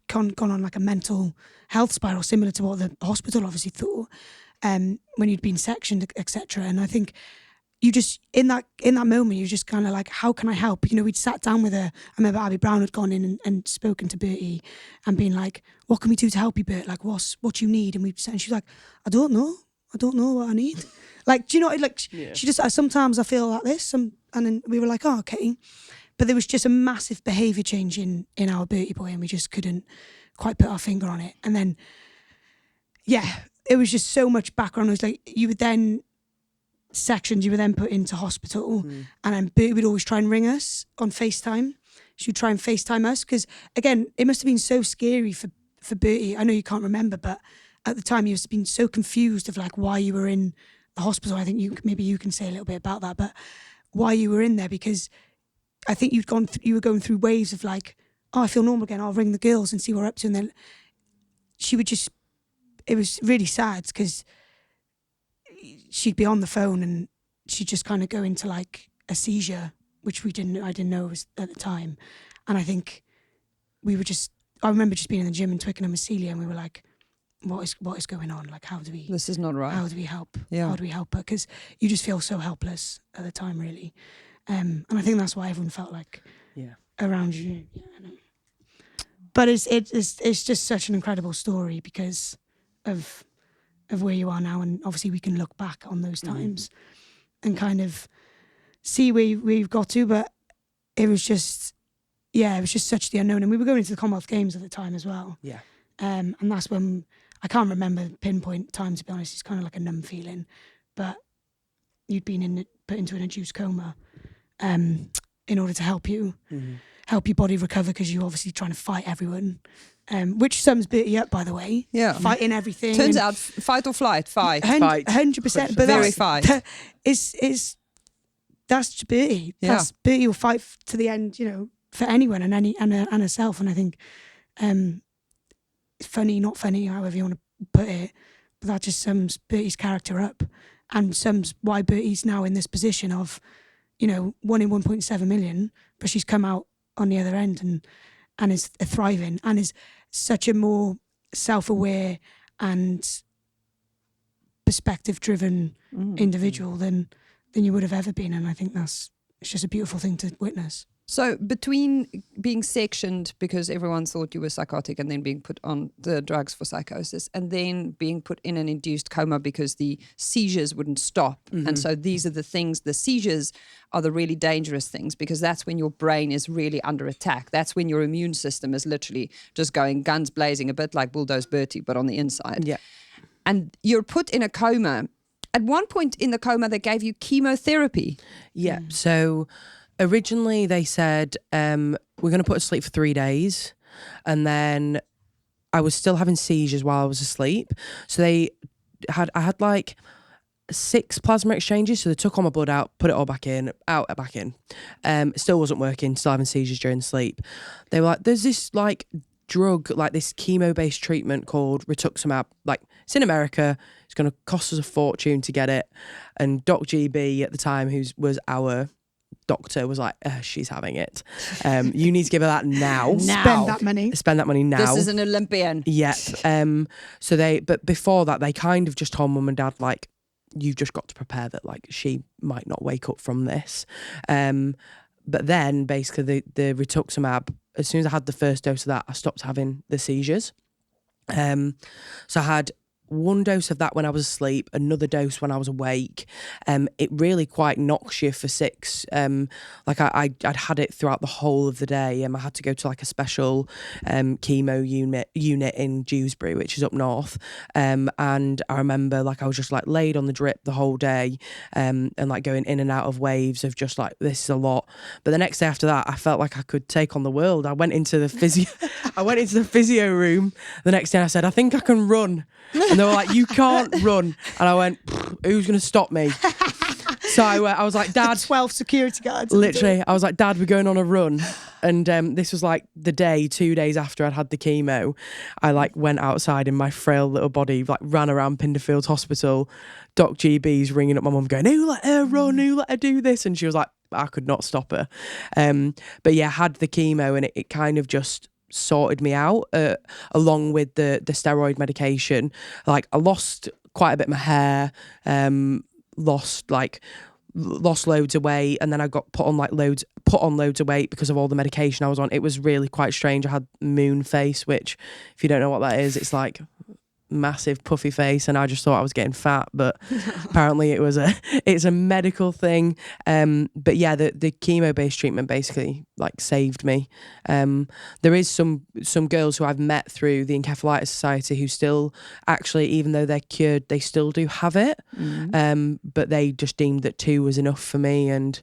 gone on like a mental health spiral, similar to what the hospital obviously thought when you'd been sectioned, etc. And I think you just, in that moment, you're just kind of like, how can I help? You know, we'd sat down with her. I remember Abi Brown had gone in and spoken to Bertie and been like, what can we do to help you, Bert? Like, what do you need? And she's like, I don't know what I need. Like, do you know, like, yeah. She just, sometimes I feel like this. And then we were like, oh, okay. But there was just a massive behaviour change in our Bertie boy, and we just couldn't quite put our finger on it. And then, yeah, it was just so much background. It was like, you would then... sections, you were then put into hospital, and then Bertie would always try and ring us on FaceTime. She would try and FaceTime us, because again, it must have been so scary for Bertie. I know you can't remember, but at the time you must have been so confused of like why you were in the hospital. I think maybe you can say a little bit about that, but why you were in there, because I think you were going through waves of like, oh, I feel normal again, I'll ring the girls and see what we're up to. And then she would just, it was really sad because she'd be on the phone and she'd just kind of go into like a seizure, which I didn't know was at the time. And I think I remember just being in the gym in Twickenham with Celia, and we were like, what is going on? Like, this is not right. How do we help? Yeah. How do we help her? Because you just feel so helpless at the time, really. And I think that's why everyone felt like around you. Yeah, I know. But it's just such an incredible story because of where you are now, and obviously we can look back on those times and kind of see where we've got to. But it was just such the unknown, and we were going into the Commonwealth Games at the time as well. Yeah. And that's when I can't remember pinpoint time, to be honest. It's kind of like a numb feeling, but you'd been put into an induced coma in order to help you. Help your body recover, because you're obviously trying to fight everyone, which sums Burty up, by the way. Yeah. Fighting everything. Turns out, fight or flight, fight. 100%. But Very fight. That's Burty. Yeah. That's Burty will fight to the end, you know, for anyone and herself. And I think funny, not funny, however you want to put it, but that just sums Burty's character up and sums why Burty's now in this position of, you know, 1 in 1.7 million, but she's come out on the other end and is thriving and is such a more self-aware and perspective-driven individual than you would have ever been. And I think it's just a beautiful thing to witness. So between being sectioned because everyone thought you were psychotic and then being put on the drugs for psychosis and then being put in an induced coma because the seizures wouldn't stop. And so these are the things, the seizures are the really dangerous things, because that's when your brain is really under attack. That's when your immune system is literally just going guns blazing, a bit like Bulldozer Burty, but on the inside. Yeah. And you're put in a coma. At one point in the coma, they gave you chemotherapy. Yeah. So originally they said, we're going to put her to sleep for 3 days. And then I was still having seizures while I was asleep. So I had like 6 plasma exchanges. So they took all my blood out, put it all back in, back in. Still wasn't working, still having seizures during sleep. They were like, there's this like drug, like this chemo-based treatment called rituximab. Like, it's in America. It's going to cost us a fortune to get it. And Doc GB at the time, who was our doctor, was like, she's having it. You need to give her that now. Spend that money. Spend that money now. This is an Olympian. Yep. But before that, they kind of just told mum and dad, like, you've just got to prepare that, like, she might not wake up from this. But then basically the rituximab, as soon as I had the first dose of that, I stopped having the seizures. So I had 1 dose of that when I was asleep, another dose when I was awake. It really quite knocks you for 6. Like I'd had it throughout the whole of the day. I had to go to like a special chemo unit in Dewsbury, which is up north. And I remember like I was just like laid on the drip the whole day, and like going in and out of waves of just like, this is a lot. But the next day after that, I felt like I could take on the world. I went into the physio room the next day and I said, I think I can run. And they were like, you can't run. And I went, who's going to stop me? So I was like, Dad. 12 security guards. Literally, I was like, Dad, we're going on a run. And this was like the day, 2 days after I'd had the chemo. I like went outside in my frail little body, like ran around Pinderfields Hospital. Doc GB's ringing up my mum going, who let her run? Who let her do this? And she was like, I could not stop her. But yeah, had the chemo and it kind of just sorted me out, along with the steroid medication. Like I lost quite a bit of my hair, lost loads of weight, and then I got put on loads of weight because of all the medication I was on. It was really quite strange. I had moon face, which if you don't know what that is, it's like massive puffy face, and I just thought I was getting fat, but apparently it's a medical thing. But yeah, the chemo based treatment basically like saved me. There is some girls who I've met through the Encephalitis Society who still actually, even though they're cured, they still do have it. But they just deemed that 2 was enough for me, and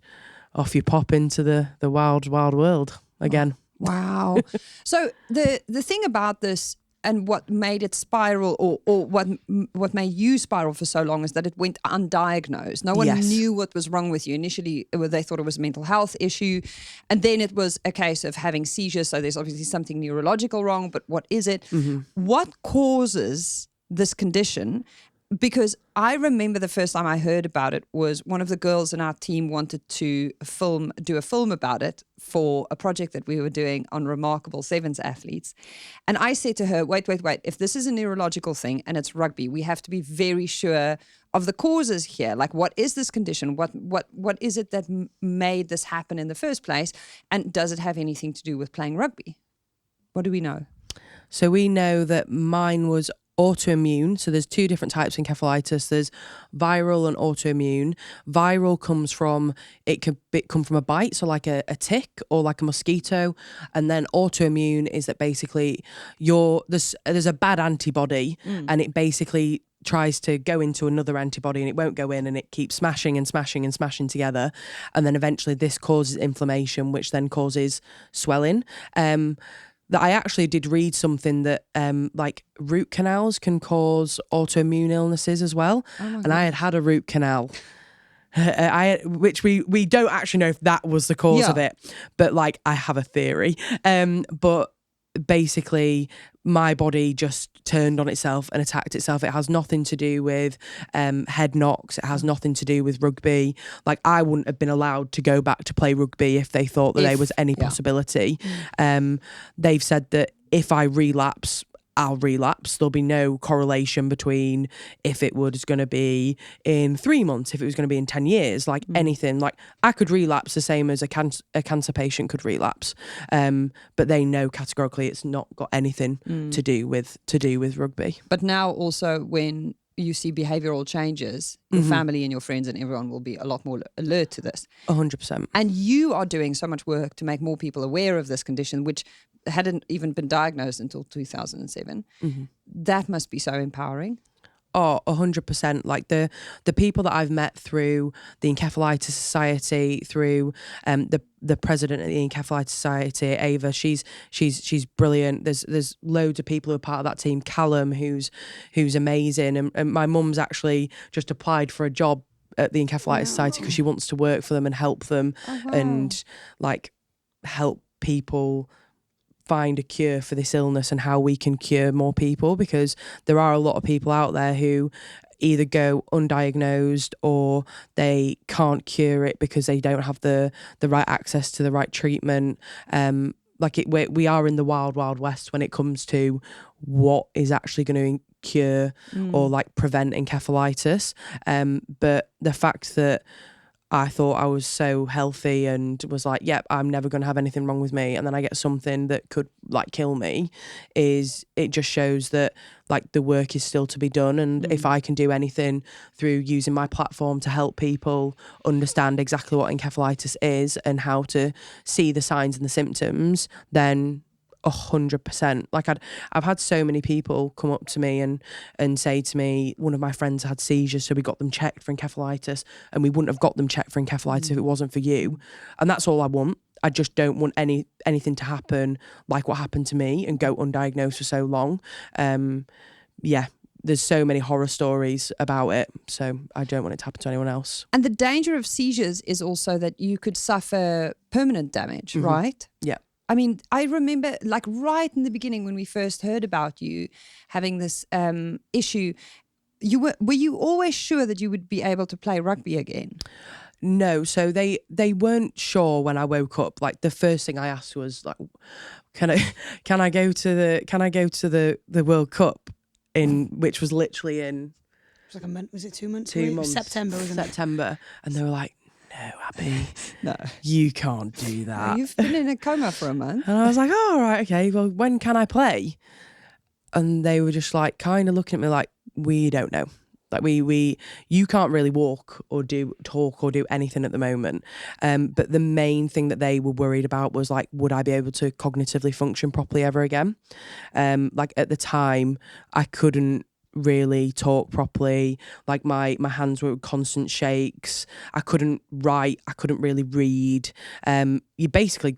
off you pop into the wild world again. Wow. So the thing about this, and what made it spiral, or what made you spiral for so long, is that it went undiagnosed. No one knew what was wrong with you. Initially, they thought it was a mental health issue. And then it was a case of having seizures. So there's obviously something neurological wrong, but what is it? What causes this condition? Because I remember the first time I heard about it was one of the girls in our team wanted to do a film about it for a project that we were doing on remarkable sevens athletes. And I said to her, wait, if this is a neurological thing and it's rugby, we have to be very sure of the causes here. Like, what is this condition? What is it that made this happen in the first place? And does it have anything to do with playing rugby? What do we know? So we know that mine was autoimmune. So there's two different types of encephalitis. There's viral and autoimmune. Viral comes from, it could come from a bite, so like a tick or like a mosquito. And then autoimmune is that basically there's a bad antibody and it basically tries to go into another antibody and it won't go in, and it keeps smashing and smashing and smashing together, and then eventually this causes inflammation, which then causes swelling. That I actually did read something that like root canals can cause autoimmune illnesses as well. And I had a root canal. Which we don't actually know if that was the cause of it, but like I have a theory. But basically my body just turned on itself and attacked itself. It has nothing to do with head knocks. It has nothing to do with rugby. Like I wouldn't have been allowed to go back to play rugby if they thought that there was any possibility. They've said that if I relapse, I'll relapse. There'll be no correlation between if it was going to be in 3 months, if it was going to be in 10 years, like anything. Like I could relapse the same as a cancer patient could relapse. But they know categorically it's not got anything to do with rugby. But now also when you see behavioural changes, your family and your friends and everyone will be a lot more alert to this. 100%. And you are doing so much work to make more people aware of this condition, which hadn't even been diagnosed until 2007. That must be so empowering. Oh, 100%. Like the people that I've met through the Encephalitis Society, through the president of the Encephalitis Society, Ava, she's brilliant. There's loads of people who are part of that team. Callum, who's amazing, and my mum's actually just applied for a job at the Encephalitis Society because she wants to work for them and help them and like help people find a cure for this illness and how we can cure more people, because there are a lot of people out there who either go undiagnosed or they can't cure it because they don't have the right access to the right treatment. We are in the wild west when it comes to what is actually going to cure or like prevent encephalitis. But the fact that I thought I was so healthy and was like, yep, I'm never going to have anything wrong with me, and then I get something that could like kill me, it just shows that like the work is still to be done. And if I can do anything through using my platform to help people understand exactly what encephalitis is and how to see the signs and the symptoms, then 100%. Like I've had so many people come up to me and say to me, one of my friends had seizures, so we got them checked for encephalitis, and we wouldn't have got them checked for encephalitis if it wasn't for you. And that's all I want. I just don't want anything to happen like what happened to me and go undiagnosed for so long. There's so many horror stories about it, so I don't want it to happen to anyone else. And the danger of seizures is also that you could suffer permanent damage, right? Yeah. I mean, I remember like right in the beginning when we first heard about you having this issue, were you always sure that you would be able to play rugby again? No, so they weren't sure when I woke up. Like the first thing I asked was like, can I go to the World Cup which was literally in, It was like a month. Was it 2 months? 2 months. September, wasn't it? September, and they were like, no, Abby, No. you can't do that. You've been in a coma for a month. And I was like, oh, right, okay, well, when can I play? And they were just like kind of looking at me like, we don't know. Like you can't really walk or talk or do anything at the moment. But the main thing that they were worried about was like, would I be able to cognitively function properly ever again? Like at the time, I couldn't really talk properly. Like my hands were constant shakes. I couldn't write. I couldn't really read. You basically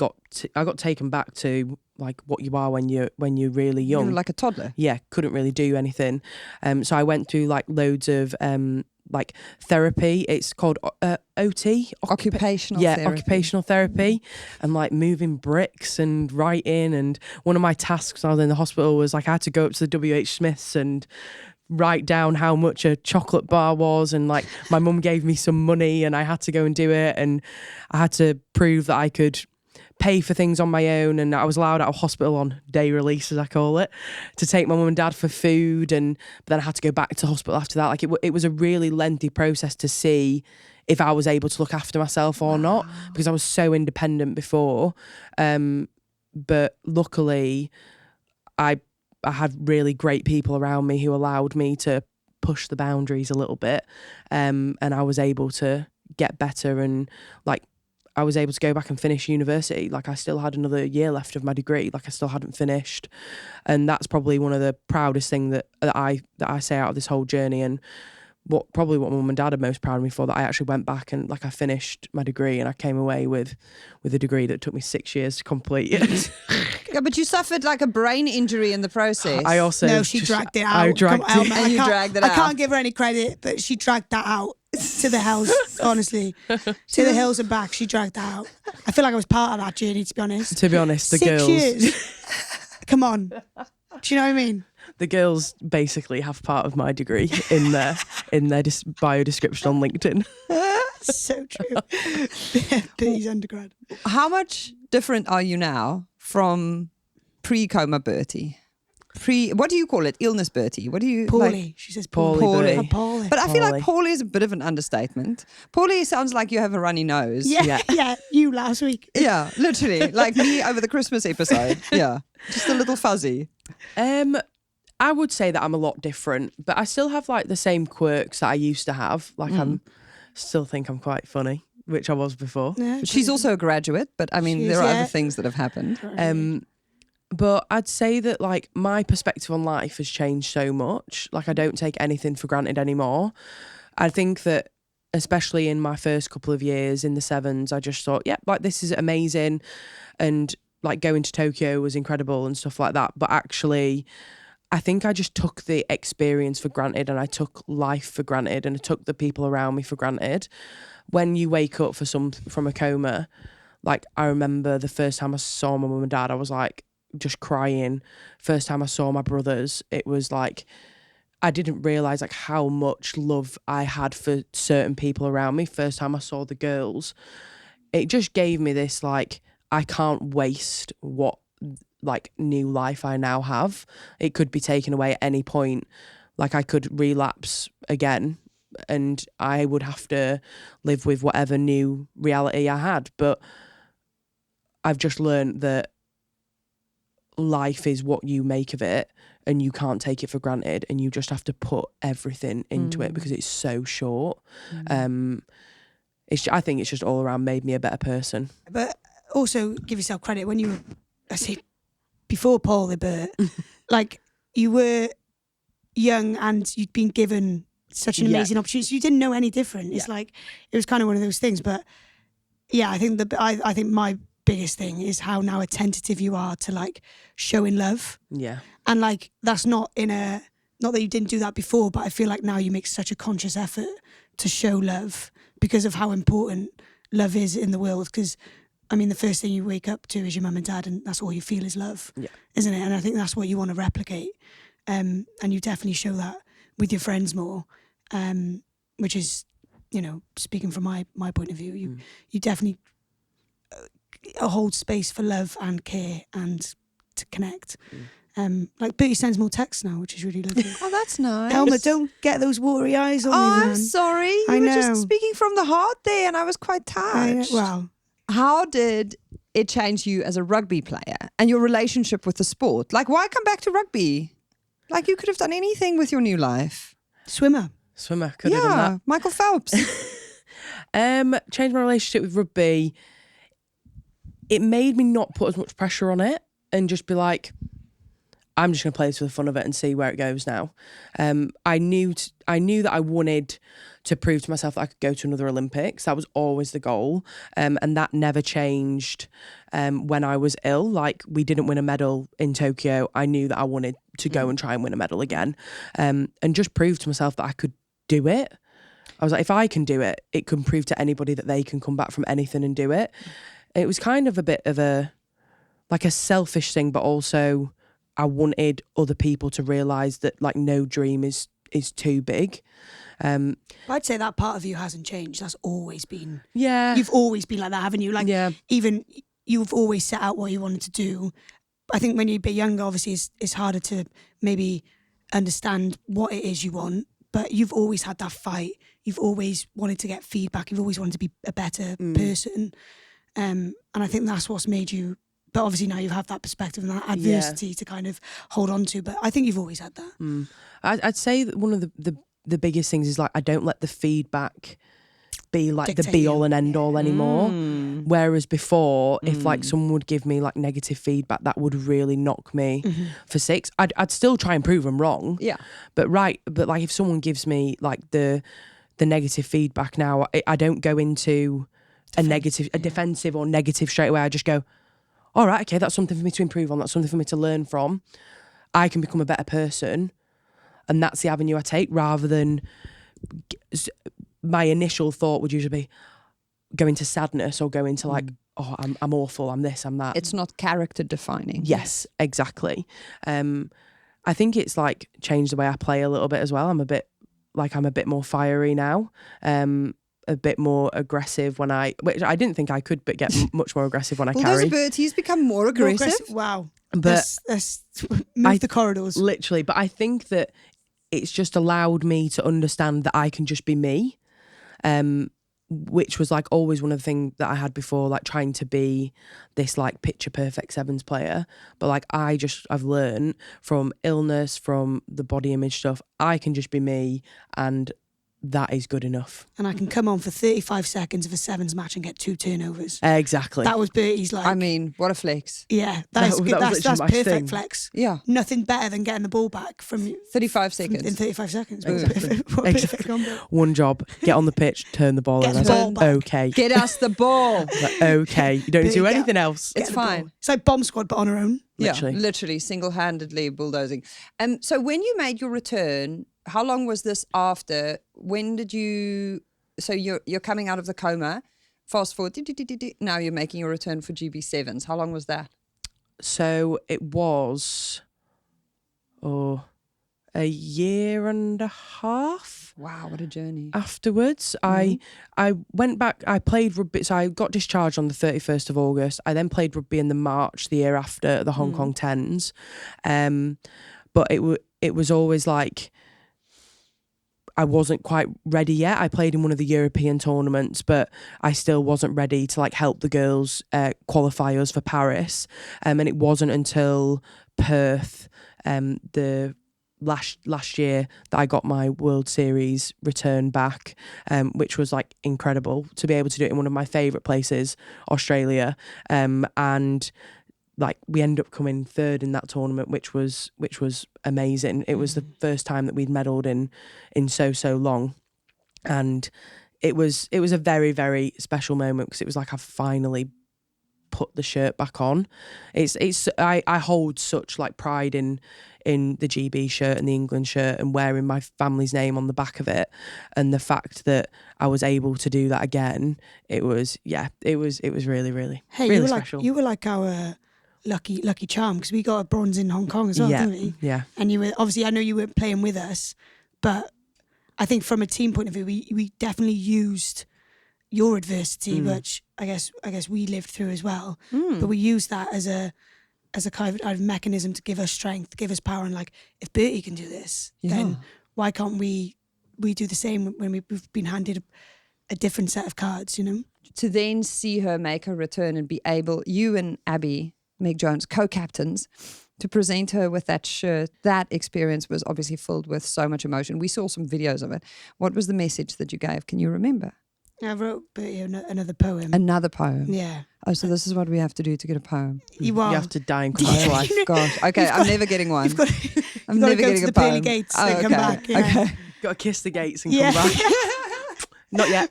I got taken back to like what you are when you're really young. You were like a toddler. Yeah, couldn't really do anything. So I went through like loads of like therapy. It's called OT, Occupational therapy. Occupational therapy, and like moving bricks and writing. And one of my tasks when I was in the hospital was like I had to go up to the WH Smiths and write down how much a chocolate bar was, and like my mum gave me some money and I had to go and do it, and I had to prove that I could pay for things on my own, and I was allowed out of hospital on day release, as I call it, to take my mum and dad for food, but then I had to go back to hospital after that. Like it was a really lengthy process to see if I was able to look after myself or not, because I was so independent before. But luckily, I had really great people around me who allowed me to push the boundaries a little bit, and I was able to get better, and like I was able to go back and finish university. Like I still had another year left of my degree. Like I still hadn't finished, and that's probably one of the proudest thing that I say out of this whole journey, and what my mum and dad are most proud of me for, that I actually went back and like I finished my degree and I came away with a degree that took me 6 years to complete. Yeah, but you suffered like a brain injury in the process. I also No, she dragged it out. I dragged it. Elma, And you dragged it out. I can't give her any credit, but she dragged that out to the hills, honestly. To the hills and back, she dragged that out. I feel like I was part of that journey, to be honest. To be honest, the 6 girls. years. Come on. Do you know what I mean? The girls basically have part of my degree in their bio description on LinkedIn. So true. Burty's undergrad. How much different are you now from pre-coma Burty? What do you call it? Illness Burty? What do you Poorly. like? She says Poorly. poorly. Poorly. Poorly. But I feel like Poorly. poorly is a bit of an understatement. Poorly sounds like you have a runny nose. Yeah, you last week. Yeah, literally. Like me over the Christmas episode. Yeah. Just a little fuzzy. I would say that I'm a lot different, but I still have like the same quirks that I used to have. Like still think I'm quite funny, which I was before. Yeah, She's also a graduate, but I mean, She there is, are yeah. other things that have happened. But I'd say that like my perspective on life has changed so much. Like I don't take anything for granted anymore. I think that especially in my first couple of years in the sevens, I just thought, yeah, like this is amazing. And like going to Tokyo was incredible and stuff like that. But actually, I think I just took the experience for granted, and I took life for granted, and I took the people around me for granted. When you wake up from a coma, like I remember the first time I saw my mum and dad, I was like just crying. First time I saw my brothers, it was like I didn't realise like how much love I had for certain people around me. First time I saw the girls, it just gave me this like I can't waste what like new life I now have. It could be taken away at any point. Like I could relapse again and I would have to live with whatever new reality I had. But I've just learned that life is what you make of it, and you can't take it for granted, and you just have to put everything into it because it's so short. I think it's just all around made me a better person. But also give yourself credit when you were, I say, before Paul the Burt, like you were young and you'd been given such an amazing opportunity. You didn't know any different. It's like it was kind of one of those things. But yeah, I think I think my biggest thing is how now attentive you are to like showing love. Yeah. And like that's not that you didn't do that before, but I feel like now you make such a conscious effort to show love because of how important love is in the world. Because I mean, the first thing you wake up to is your mum and dad, and that's all you feel is love, isn't it? And I think that's what you want to replicate. And you definitely show that with your friends more, which is, you know, speaking from my point of view, you definitely hold space for love and care and to connect. Like Bertie sends more texts now, which is really lovely. Oh, that's nice. Elma, don't get those watery eyes on me, man. I'm sorry. You I were know. just speaking from the heart there, and I was quite touched. Well, How did it change you as a rugby player and your relationship with the sport? Like, why come back to rugby? Like, you could have done anything with your new life. swimmer. Could have done that. Michael Phelps. Changed my relationship with rugby. It made me not put as much pressure on it and just be like, I'm just going to play this for the fun of it and see where it goes now. I knew that I wanted to prove to myself that I could go to another Olympics. That was always the goal. And that never changed when I was ill. Like, we didn't win a medal in Tokyo. I knew that I wanted to go and try and win a medal again, and just prove to myself that I could do it. I was like, if I can do it, it can prove to anybody that they can come back from anything and do it. It was kind of a bit of a selfish thing, but also I wanted other people to realise that like no dream is too big. I'd say that part of you hasn't changed. That's always been. Yeah. You've always been like that, haven't you? Like, Yeah. even you've always set out what you wanted to do. I think when you're a bit younger, obviously, it's harder to maybe understand what it is you want. But you've always had that fight. You've always wanted to get feedback. You've always wanted to be a better person. And I think that's what's made you But obviously now you have that perspective and that adversity to kind of hold on to. But I think you've always had that. I'd say that one of the biggest things is like I don't let the feedback be like Dictate the be all you. and end all anymore. Whereas before, if like someone would give me like negative feedback, that would really knock me for six. I'd still try and prove them wrong. Yeah. But like if someone gives me like the negative feedback now, I don't go into a defensive or negative straight away. I just go, all right, okay, that's something for me to improve on. That's something for me to learn from. I can become a better person. And that's the avenue I take, rather than my initial thought would usually be go into sadness or go into like, oh, I'm awful, I'm this, I'm that. It's not character defining. Yes, exactly. I think it's like changed the way I play a little bit as well. I'm a bit more fiery now. A bit more aggressive which I didn't think I could, but get much more aggressive when I carry. Burty's become more aggressive. Wow. But let's move the corridors. Literally, but I think that it's just allowed me to understand that I can just be me, which was like always one of the things that I had before, like trying to be this like picture perfect sevens player. But like I've learned from illness, from the body image stuff, I can just be me, and that is good enough. And I can come on for 35 seconds of a sevens match and get 2 turnovers. Exactly. That was Bertie's like. I mean, what a flex. Yeah, That that's was good. That's literally my perfect thing. flex. Yeah. Nothing better than getting the ball back from 35 seconds. in 35 seconds. Exactly. What a perfect combo. One job, get on the pitch, turn the ball Get over. the ball back. Okay. Get us the ball. Like, okay. You don't need to do Big anything else. It's Get the ball. fine. It's like bomb squad, but on our own. Literally. Yeah, literally single-handedly bulldozing. So when you made your return, how long was this after? When did you? So you're coming out of the coma. Fast forward. Now you're making your return for GB7s. How long was that? So it was a year and a half. Wow, what a journey. Afterwards, I went back. I played rugby. So I got discharged on the 31st of August. I then played rugby in the March the year after at the Hong Kong Tens. But it was always like I wasn't quite ready yet. I played in one of the European tournaments, but I still wasn't ready to like help the girls qualify us for Paris. And it wasn't until Perth, the last year, that I got my World Series return back, which was like incredible to be able to do it in one of my favourite places, Australia. And like we ended up coming third in that tournament, which was amazing. It was the first time that we'd medalled in so long, and it was a very, very special moment because it was like I've finally put the shirt back on. I hold such like pride in the GB shirt and the England shirt and wearing my family's name on the back of it, and the fact that I was able to do that again, it was really, really, Hey, really you were special. you were like our lucky charm because we got a bronze in Hong Kong as well, didn't we? Yeah. And you were obviously, I know you weren't playing with us, but I think from a team point of view, we definitely used your adversity, which I guess we lived through as well. But we used that as a kind of mechanism to give us strength, give us power, and like if Burty can do this, then why can't we do the same when we've been handed a different set of cards, you know? To then see her make her return and be able, you and Abi, Meg Jones, co-captains, to present her with that shirt, that experience was obviously filled with so much emotion. We saw some videos of it. What was the message that you gave? Can you remember? I wrote Burty another poem. Another poem. Yeah. Oh, so this is what we have to do to get a poem. You are. You have to die and come to life. Gosh. Okay, I'm never getting one. You've got I'm you've got to never go getting to a the pearly poem. gates Oh, and come okay. back. Yeah. Okay. Got to kiss the gates and Yeah. come back. Not yet.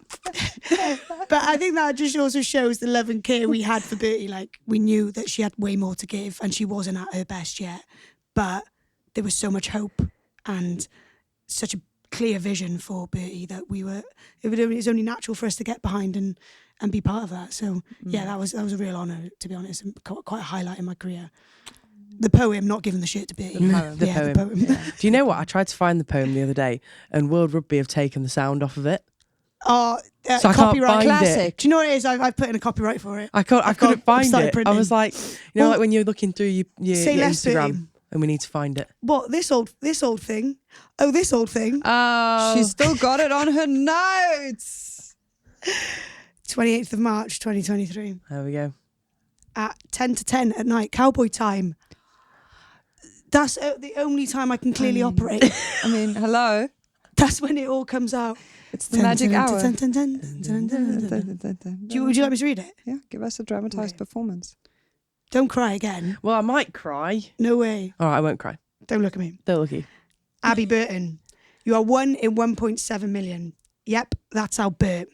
But I think that just also shows the love and care we had for Burty. Like, we knew that she had way more to give and she wasn't at her best yet. But there was so much hope and such a clear vision for Burty that it was only natural for us to get behind and be part of that. So, yeah, that was a real honour, to be honest, and quite a highlight in my career. The poem, not giving the shirt to Burty. The poem. Yeah. Do you know what? I tried to find the poem the other day, and World Rugby have taken the sound off of it. Oh, So I can't copyright. find Classic. it. Do you know what it is? I've put in a copyright for it. I couldn't find started it. printing. I was like, Well, like when you're looking through your say less Instagram, Burty. and we need to find it. What, this old thing? Oh, this old thing. Oh, She's still got it on her notes. 28th of March, 2023. there we go. at 10 to 10 at night, cowboy time. That's the only time I can clearly operate. I mean, hello. That's when it all comes out. It's the magic hour. Would you like me to read it? Yeah, give us a dramatized performance. Don't cry again. Well, I might cry. No way. All right, I won't cry. Don't look at me. Don't look at you. Abi Burton, you are 1 in 1.7 million. Yep, that's our Burt.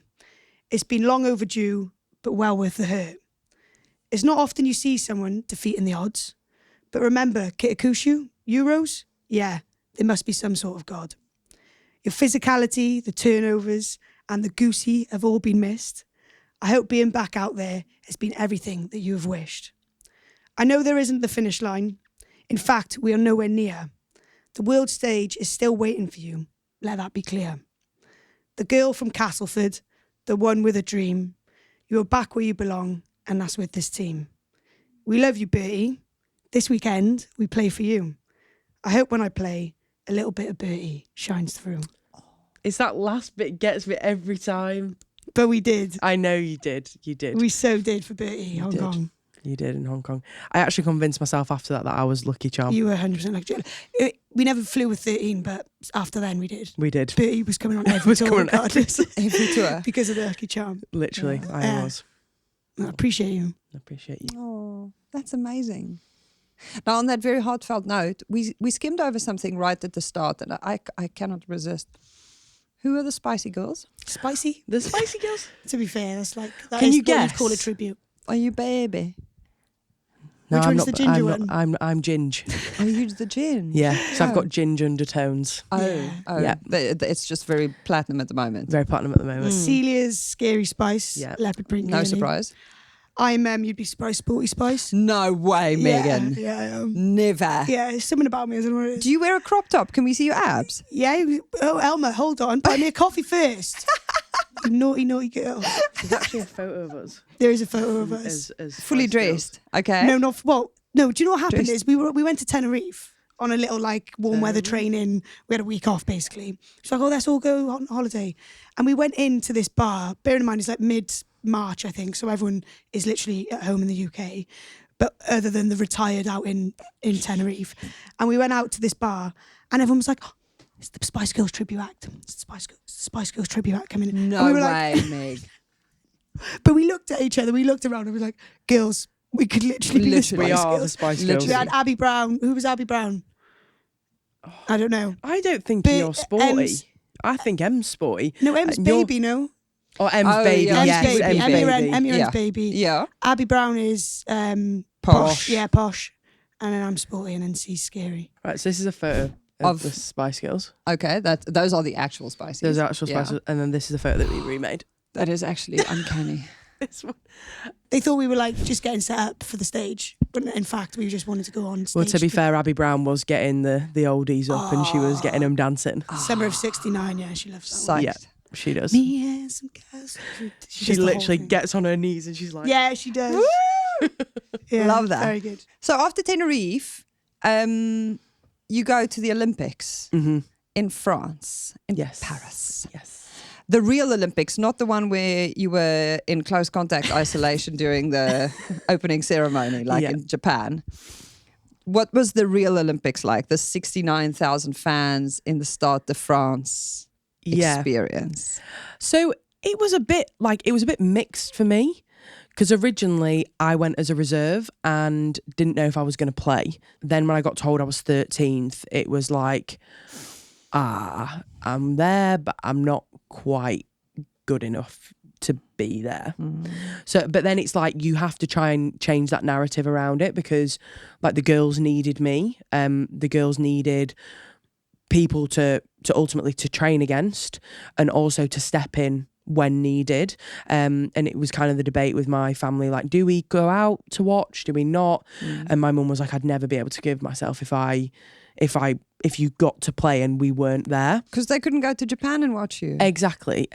It's been long overdue, but well worth the hurt. It's not often you see someone defeating the odds. But remember, Kitakushu, Euros? Yeah, there must be some sort of god. Your physicality, the turnovers, and the goosey have all been missed. I hope being back out there has been everything that you have wished. I know there isn't the finish line. In fact, we are nowhere near. The world stage is still waiting for you. Let that be clear. The girl from Castleford, the one with a dream. You are back where you belong, and that's with this team. We love you, Burty. This weekend, we play for you. I hope when I play, a little bit of Burty shines through. It's that last bit gets me every time. But we did. I know you did. You did. We so did for Burty, Hong Kong. You did in Hong Kong. I actually convinced myself after that I was lucky charm. You were 100% lucky. We never flew with 13, but after then we did. We did. Burty was coming on every tour regardless. Every tour. Because of the lucky charm. Literally, I was. I appreciate you. I appreciate you. Oh, that's amazing. Now, on that very heartfelt note, we skimmed over something right at the start that I cannot resist. Who are the Spicy Girls? Spicy? The Spicy Girls? To be fair, that's like... That Can is you what guess? you'd call a tribute. Are you baby? No, Which I'm one's not, the ginger I'm one? Not, I'm Ginge. Are you the gin? Yeah, so I've got Ginge undertones. Yeah. It's just very platinum at the moment. Very platinum at the moment. Celia's Scary Spice. Yeah. Leopard print. No Peony. surprise. I'm, you'd be surprised, Sporty Spice. No way, Megan. Yeah, I am. Never. Yeah, it's something about me, I don't know what it is. Do you wear a crop top? Can we see your abs? Yeah, oh, Elma, hold on. Buy me a coffee first. You naughty, naughty girl. There's actually a photo of us. There is a photo of us. As Fully Spice Girls. dressed. Okay. No, not, well, no, do you know what happened Dressed. is we went to Tenerife on a little like warm weather training. We had a week off basically. So I go, let's all go on holiday. And we went into this bar, bearing in mind it's like mid-March, I think. So everyone is literally at home in the UK. But other than the retired out in Tenerife. And we went out to this bar and everyone was like, oh, it's the Spice Girls tribute act. It's the Spice Girls tribute act coming in. No And we were way, like, Meg. but we looked at each other, we looked around and we were like, girls, we could literally be the Literally. Spice We are Girls. the Spice Literally. Girls. We had Abi Brown. Who was Abi Brown? I don't know. I don't think But you're sporty. Em's- I think M's sporty. No, Em's You're- baby, no. Or M's Oh, baby, yeah. Em's yes. baby. M's Emmy baby. Ren's Yeah. baby. Yeah. Abby Brown is Posh. Yeah, Posh. And then I'm sporty and then she's scary. Right, so this is a photo of the Spice Girls. Okay. Those are the actual Spices. There's actual Yeah. Spice Girls, and then this is a photo that we remade. That is actually uncanny. This one. They thought we were like just getting set up for the stage. But in fact, we just wanted to go on stage. Well, to be fair, Abby Brown was getting the oldies up and she was getting them dancing. Summer of '69, yeah, she loves that Psyched. one. Yeah, she does. Me and some guys. She does the whole literally thing. gets on her knees and she's like, Yeah, she does. Yeah, Love that. Very good. So after Tenerife, you go to the Olympics in France, in Yes. Paris. Yes. The real Olympics, not the one where you were in close contact isolation during the opening ceremony, like Yeah. in Japan. What was the real Olympics like? The 69,000 fans in the Stade de France experience. So it was a bit mixed for me because originally I went as a reserve and didn't know if I was going to play. Then when I got told I was 13th, it was like, I'm there, but I'm not quite good enough to be there. So, but then it's like you have to try and change that narrative around it because like the girls needed me. The girls needed people to ultimately to train against and also to step in when needed. And it was kind of the debate with my family, like, do we go out to watch? Do we not? And my mum was like, I'd never be able to give myself if you got to play and we weren't there. Because they couldn't go to Japan and watch you. Exactly.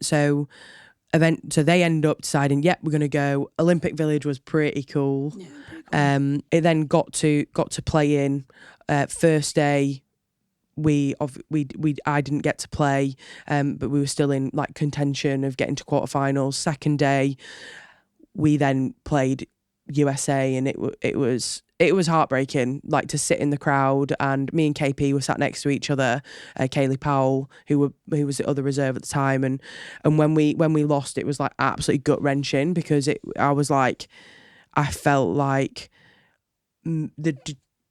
So they end up deciding, we're going to go. Olympic Village was pretty cool. Yeah, pretty cool. It then got to play in. First day, I didn't get to play, but we were still in like contention of getting to quarterfinals. Second day, we then played USA, and it was heartbreaking, like to sit in the crowd, and me and KP were sat next to each other, Kaylee Powell, who was the other reserve at the time, and when we lost, it was like absolutely gut wrenching, because I felt like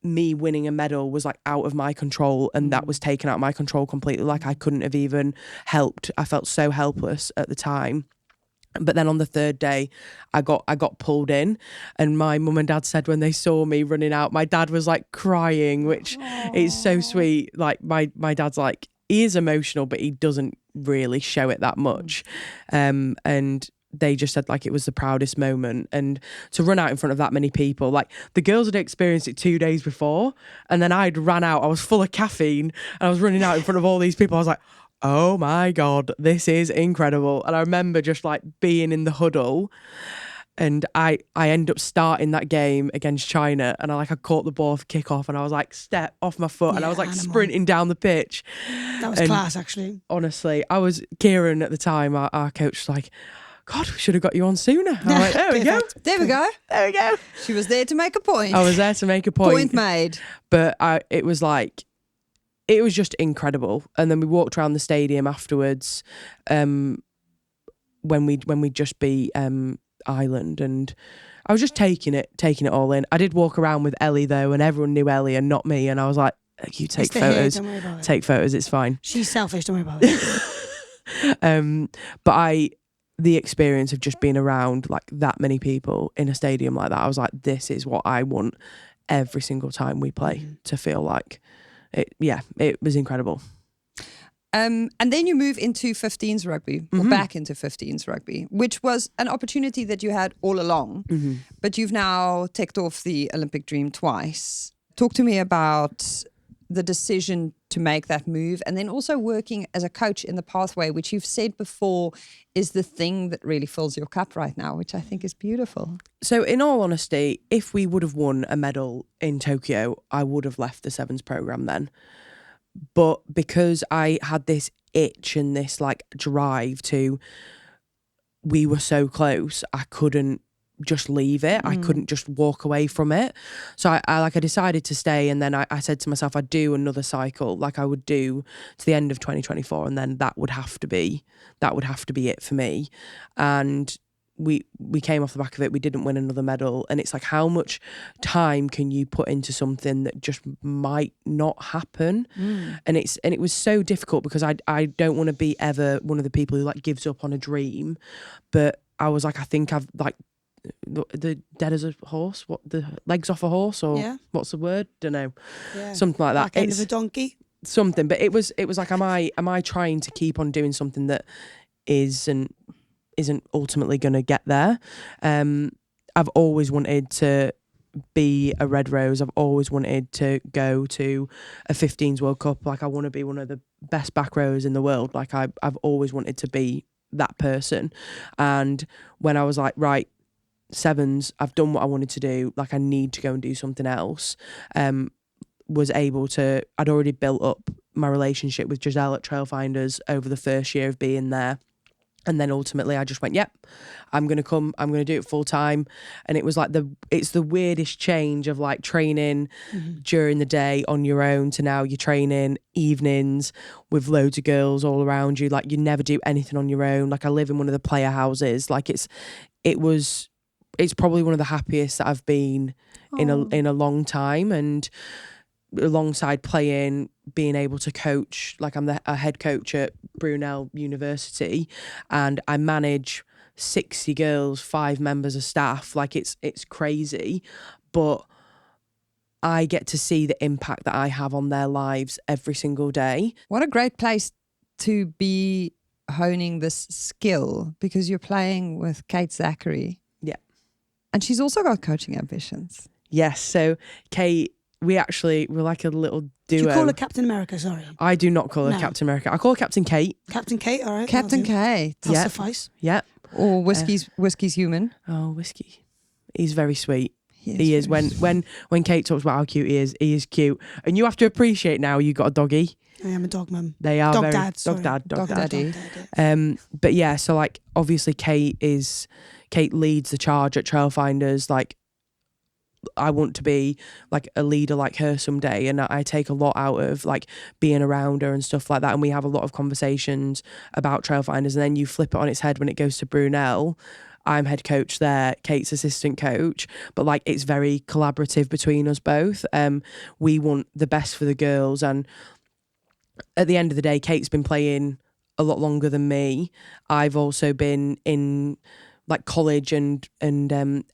me winning a medal was like out of my control, and that was taken out of my control completely. Like I couldn't have even helped. I felt so helpless at the time. But then on the third day, I got pulled in, and my mum and dad said when they saw me running out, my dad was like crying, which is so sweet. Like my dad's like, he is emotional, but he doesn't really show it that much. And they just said like it was the proudest moment, and to run out in front of that many people, like the girls had experienced it 2 days before, and then I'd ran out, I was full of caffeine, and I was running out in front of all these people. I was like, oh my God, this is incredible. And I remember just like being in the huddle, and I end up starting that game against China, and I caught the ball for kickoff, and I was like step off my foot, and I was like sprinting down the pitch. That was class, actually. Honestly, Kieran at the time, our coach, was like, God, we should have got you on sooner. I'm like, there we go. There we go. There we go. She was there to make a point. I was there to make a point. Point made. But it was just incredible. And then we walked around the stadium afterwards, when we just beat Ireland, and I was just taking it all in. I did walk around with Ellie though, and everyone knew Ellie and not me, and I was like, you take photos. Don't worry about it. Take photos, it's fine. She's selfish, don't worry about it. But the experience of just being around like that many people in a stadium like that, I was like, this is what I want every single time we play, to feel like it. Yeah, it was incredible. And then you move into 15s rugby, or back into 15s rugby, which was an opportunity that you had all along, but you've now ticked off the Olympic dream twice. Talk to me about the decision to make that move, and then also working as a coach in the pathway, which you've said before is the thing that really fills your cup right now, which I think is beautiful. So in all honesty, if we would have won a medal in Tokyo, I would have left the sevens program then. But because I had this itch and this like drive we were so close, I couldn't just leave it. I couldn't just walk away from it. So I decided to stay, and then I said to myself, I'd do another cycle, like I would do to the end of 2024, and then that would have to be it for me. And we came off the back of it. We didn't win another medal, and it's like, how much time can you put into something that just might not happen? And it was so difficult, because I don't want to be ever one of the people who like gives up on a dream, but I was like, I think I've like the dead as a horse, what, the legs off a horse, or what's the word? Don't know. Something like that. Back end of a donkey. Something, but it was like, am I trying to keep on doing something that isn't ultimately going to get there? I've always wanted to be a Red Rose. I've always wanted to go to a 15s World Cup. Like I want to be one of the best back rows in the world. Like I've always wanted to be that person. And when I was like, right, sevens, I've done what I wanted to do, like I need to go and do something else, was able to, I'd already built up my relationship with Giselle at Trailfinders over the first year of being there. And then ultimately I just went, yep, I'm going to come, I'm going to do it full time. And it was like it's the weirdest change of like training during the day on your own to now you're training evenings with loads of girls all around you. Like you never do anything on your own. Like I live in one of the player houses. Like it's probably one of the happiest that I've been in a long time. And alongside playing, being able to coach, like I'm a head coach at Brunel University, and I manage 60 girls, 5 members of staff. Like it's crazy, but I get to see the impact that I have on their lives every single day. What a great place to be honing this skill, because you're playing with Kate Zachary. Yeah. And she's also got coaching ambitions. Yes. So Kate, we're like a little duo. Do you call her Captain America? Sorry. I do not call her Captain America. I call her Captain Kate. Captain Kate, all right. Captain Kate. That'll suffice. Yeah. Or Whiskey's human. Oh, Whiskey. He's very sweet. He is. When Kate talks about how cute he is cute. And you have to appreciate now you got a doggy. I am a dog mum. They are dog dad. Dog daddy. But yeah, so like obviously Kate is Kate leads the charge at Trailfinders. Like, I want to be like a leader like her someday, and I take a lot out of like being around her and stuff like that, and we have a lot of conversations about Trailfinders. And then you flip it on its head when it goes to Brunel. I'm head coach there, Kate's assistant coach, but like it's very collaborative between us both. We want the best for the girls, and at the end of the day, Kate's been playing a lot longer than me. I've also been in like college and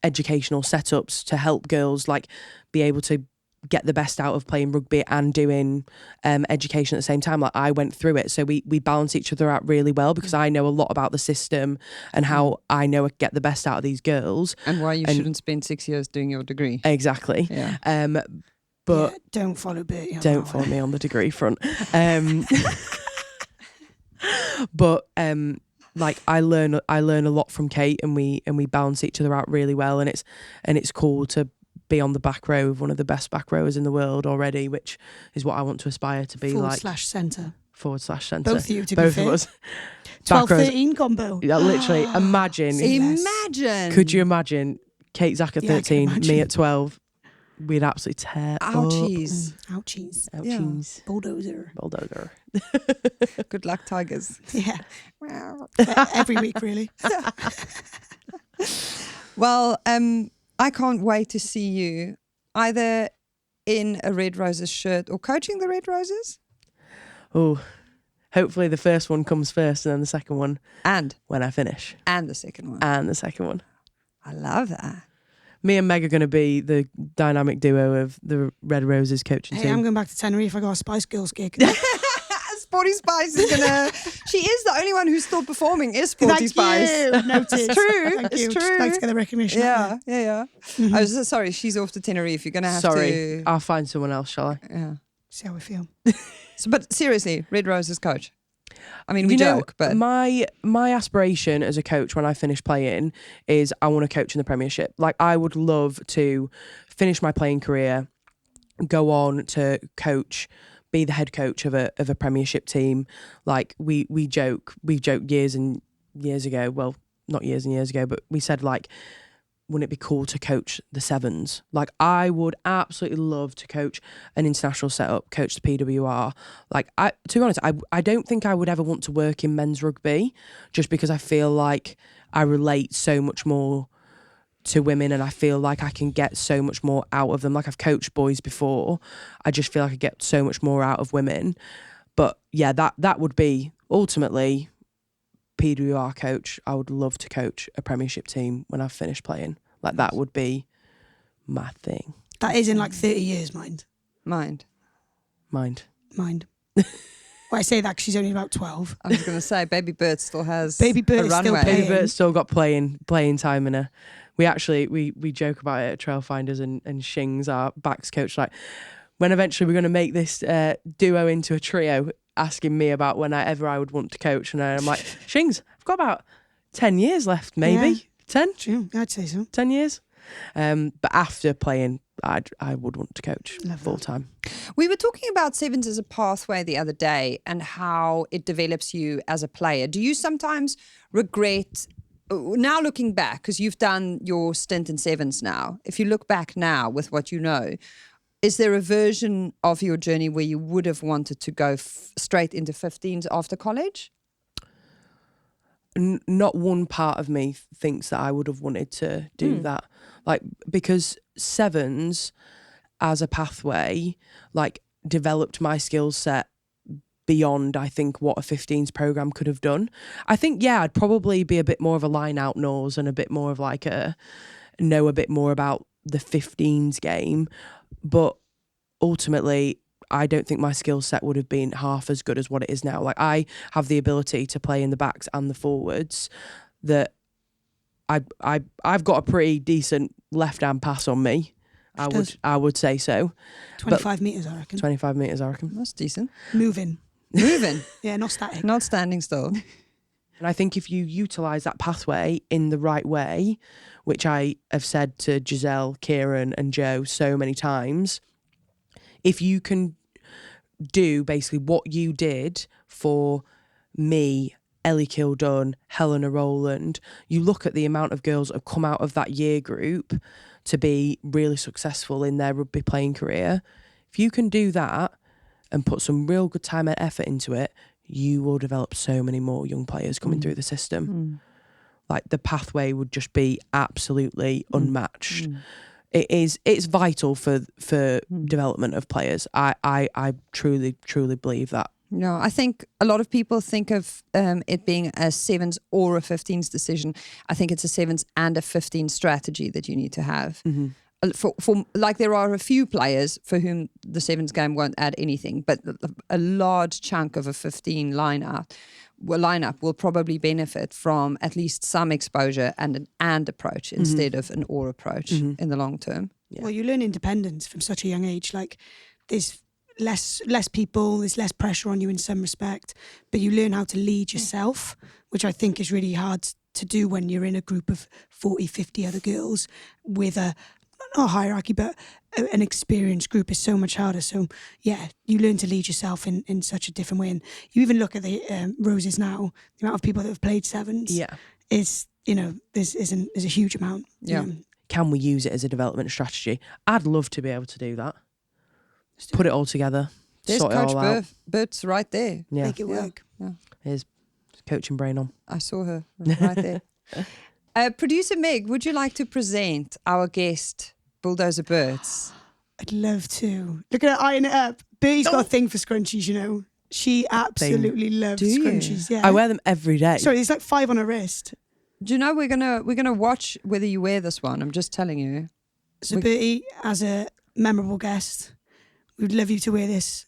educational setups to help girls like be able to get the best out of playing rugby and doing education at the same time. Like I went through it, so we balance each other out really well, because I know a lot about the system and how I know I get the best out of these girls, and why you shouldn't spend 6 years doing your degree. Exactly. Yeah. But don't follow Burty. Don't follow me on the degree front. But like I learn a lot from Kate, and we balance each other out really well, and it's cool to be on the back row of one of the best back rowers in the world already, which is what I want to aspire to be. /centre. /centre. Both of you, to both be of fair. us. 12-13 combo. Yeah, literally. Imagine. Imagine. Could you imagine Kate Zack at 13, me at 12? We'd absolutely tear Ouchies. Ouchies. Ouchies. Bulldozer. Good luck, Tigers. Yeah. Every week, really. Well, I can't wait to see you either in a Red Roses shirt or coaching the Red Roses. Oh, hopefully the first one comes first, and then the second one. And when I finish. And the second one. I love that. Me and Meg are going to be the dynamic duo of the Red Roses coaching team. I'm going back to Tenerife. I got a Spice Girls gig. Sporty Spice is gonna. She is the only one who's still performing. Is Sporty Spice? Noted. It's true. Thank it's you. true. Just like to get the recognition. Yeah. Mm-hmm. I was so sorry. She's off to Tenerife. You're gonna have to. I'll find someone else, shall I? Yeah. See how we feel. But seriously, Red Roses coach. I mean, we joke, but my aspiration as a coach when I finish playing is I want to coach in the Premiership. Like I would love to finish my playing career, go on to coach, be the head coach of a Premiership team. Like we've joked years and years ago. Well, not years and years ago, but we said like, wouldn't it be cool to coach the Sevens? Like I would absolutely love to coach an international setup, coach the PWR. Like to be honest, I don't think I would ever want to work in men's rugby, just because I feel like I relate so much more to women, and I feel like I can get so much more out of them. Like I've coached boys before, I just feel like I get so much more out of women. But yeah, that would be ultimately PWR coach. I would love to coach a Premiership team when I've finished playing. Like that would be my thing. That is in like 30 years, mind. Well, I say that because she's only about 12. I was going to say, Baby Burts still has Baby Burt a is still runway. playing. Baby Burt's still got playing time in her. We actually we joke about it at Trailfinders, and Shings, our backs coach, like when eventually we're going to make this duo into a trio, asking me about whenever I would want to coach, and I'm like, Shings, I've got about 10 years left, maybe. Yeah. 10? True, I'd say so. 10 years. But after playing, I would want to coach full time. We were talking about Sevens as a pathway the other day and how it develops you as a player. Do you sometimes regret, now looking back, because you've done your stint in Sevens now, if you look back now with what you know, is there a version of your journey where you would have wanted to go straight into 15s after college? Not one part of me thinks that I would have wanted to do that. Like, because Sevens as a pathway, like, developed my skill set beyond, I think, what a 15s program could have done. I think, yeah, I'd probably be a bit more of a line-out nose and a bit more of like know a bit more about the 15s game. But ultimately, I don't think my skill set would have been half as good as what it is now. Like I have the ability to play in the backs and the forwards. That I've got a pretty decent left hand pass on me. I would say so. 25 metres, I reckon. 25 metres, I reckon. That's decent. Moving. Yeah, not static. Not standing still. And I think if you utilise that pathway in the right way, which I have said to Giselle, Kieran and Joe so many times, if you can do basically what you did for me Ellie Kildunn, Helena Rowland. You look at the amount of girls that have come out of that year group to be really successful in their rugby playing career. If you can do that and put some real good time and effort into it, you will develop so many more young players coming through the system. Like the pathway would just be absolutely unmatched. It's vital for development of players. I truly believe that. No, I think a lot of people think of it being a 7s or a 15s decision. I think it's a 7s and a 15 strategy that you need to have. For like, there are a few players for whom the 7s game won't add anything, but a large chunk of a 15 lineup will probably benefit from at least some exposure and an and approach instead of an or approach in the long term. Yeah. Well, you learn independence from such a young age. Like, there's less people, there's less pressure on you in some respect, but you learn how to lead yourself, which I think is really hard to do when you're in a group of 40, 50 other girls with not a hierarchy, but an experienced group is so much harder. So yeah, you learn to lead yourself in such a different way. And you even look at the Roses now, the amount of people that have played 7s is, there's a huge amount. Yeah. Can we use it as a development strategy? I'd love to be able to do that. Put it all together. There's sort Coach it all out. Burts right there. Yeah. Make it work. Yeah. Here's coaching brain on. I saw her right there. Producer Meg, would you like to present our guest, Bulldozer Burts? I'd love to. Look at her eyeing it up. Bertie's got a thing for scrunchies, She absolutely loves Do you? scrunchies. Yeah. I wear them every day. Sorry, there's like 5 on her wrist. Do you know we're gonna watch whether you wear this one? I'm just telling you. So Bertie, as a memorable guest, we'd love you to wear this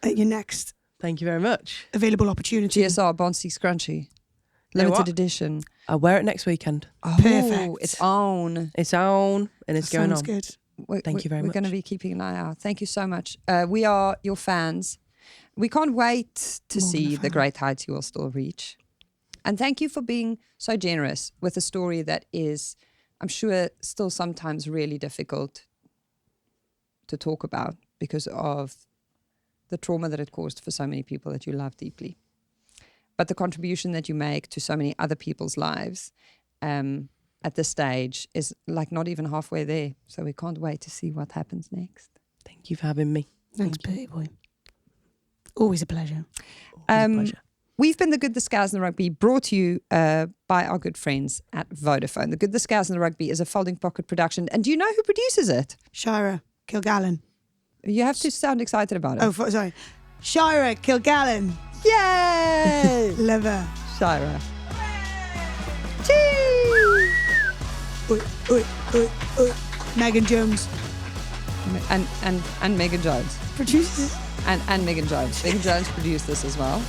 at your next Thank you very much. available opportunity. GSR Bonsi Scrunchy. know Limited what? edition. I'll wear it next weekend. Oh, Perfect. it's on. It's on and it's going Sounds on. good. Thank you very We're much. going to be keeping an eye out. Thank you so much. We are your fans. We can't wait to More than see a the fan. great heights you will still reach. And thank you for being so generous with a story that is, I'm sure, still sometimes really difficult to talk about because of the trauma that it caused for so many people that you love deeply. But the contribution that you make to so many other people's lives at this stage is like not even halfway there. So we can't wait to see what happens next. Thank you for having me. Thanks, Bertie boy. Always a pleasure. Always a pleasure. We've been The Good, The Scaz and the Rugby, brought to you by our good friends at Vodafone. The Good, The Scaz and the Rugby is a folding pocket production. And do you know who produces it? Shira Kilgallen. You have to sound excited about it. Oh, sorry. Shira Kilgallen. Yay! Love her. Shira. Megan Jones. And Megan Jones. Producers. And Megan Jones. Megan Jones produced this as well.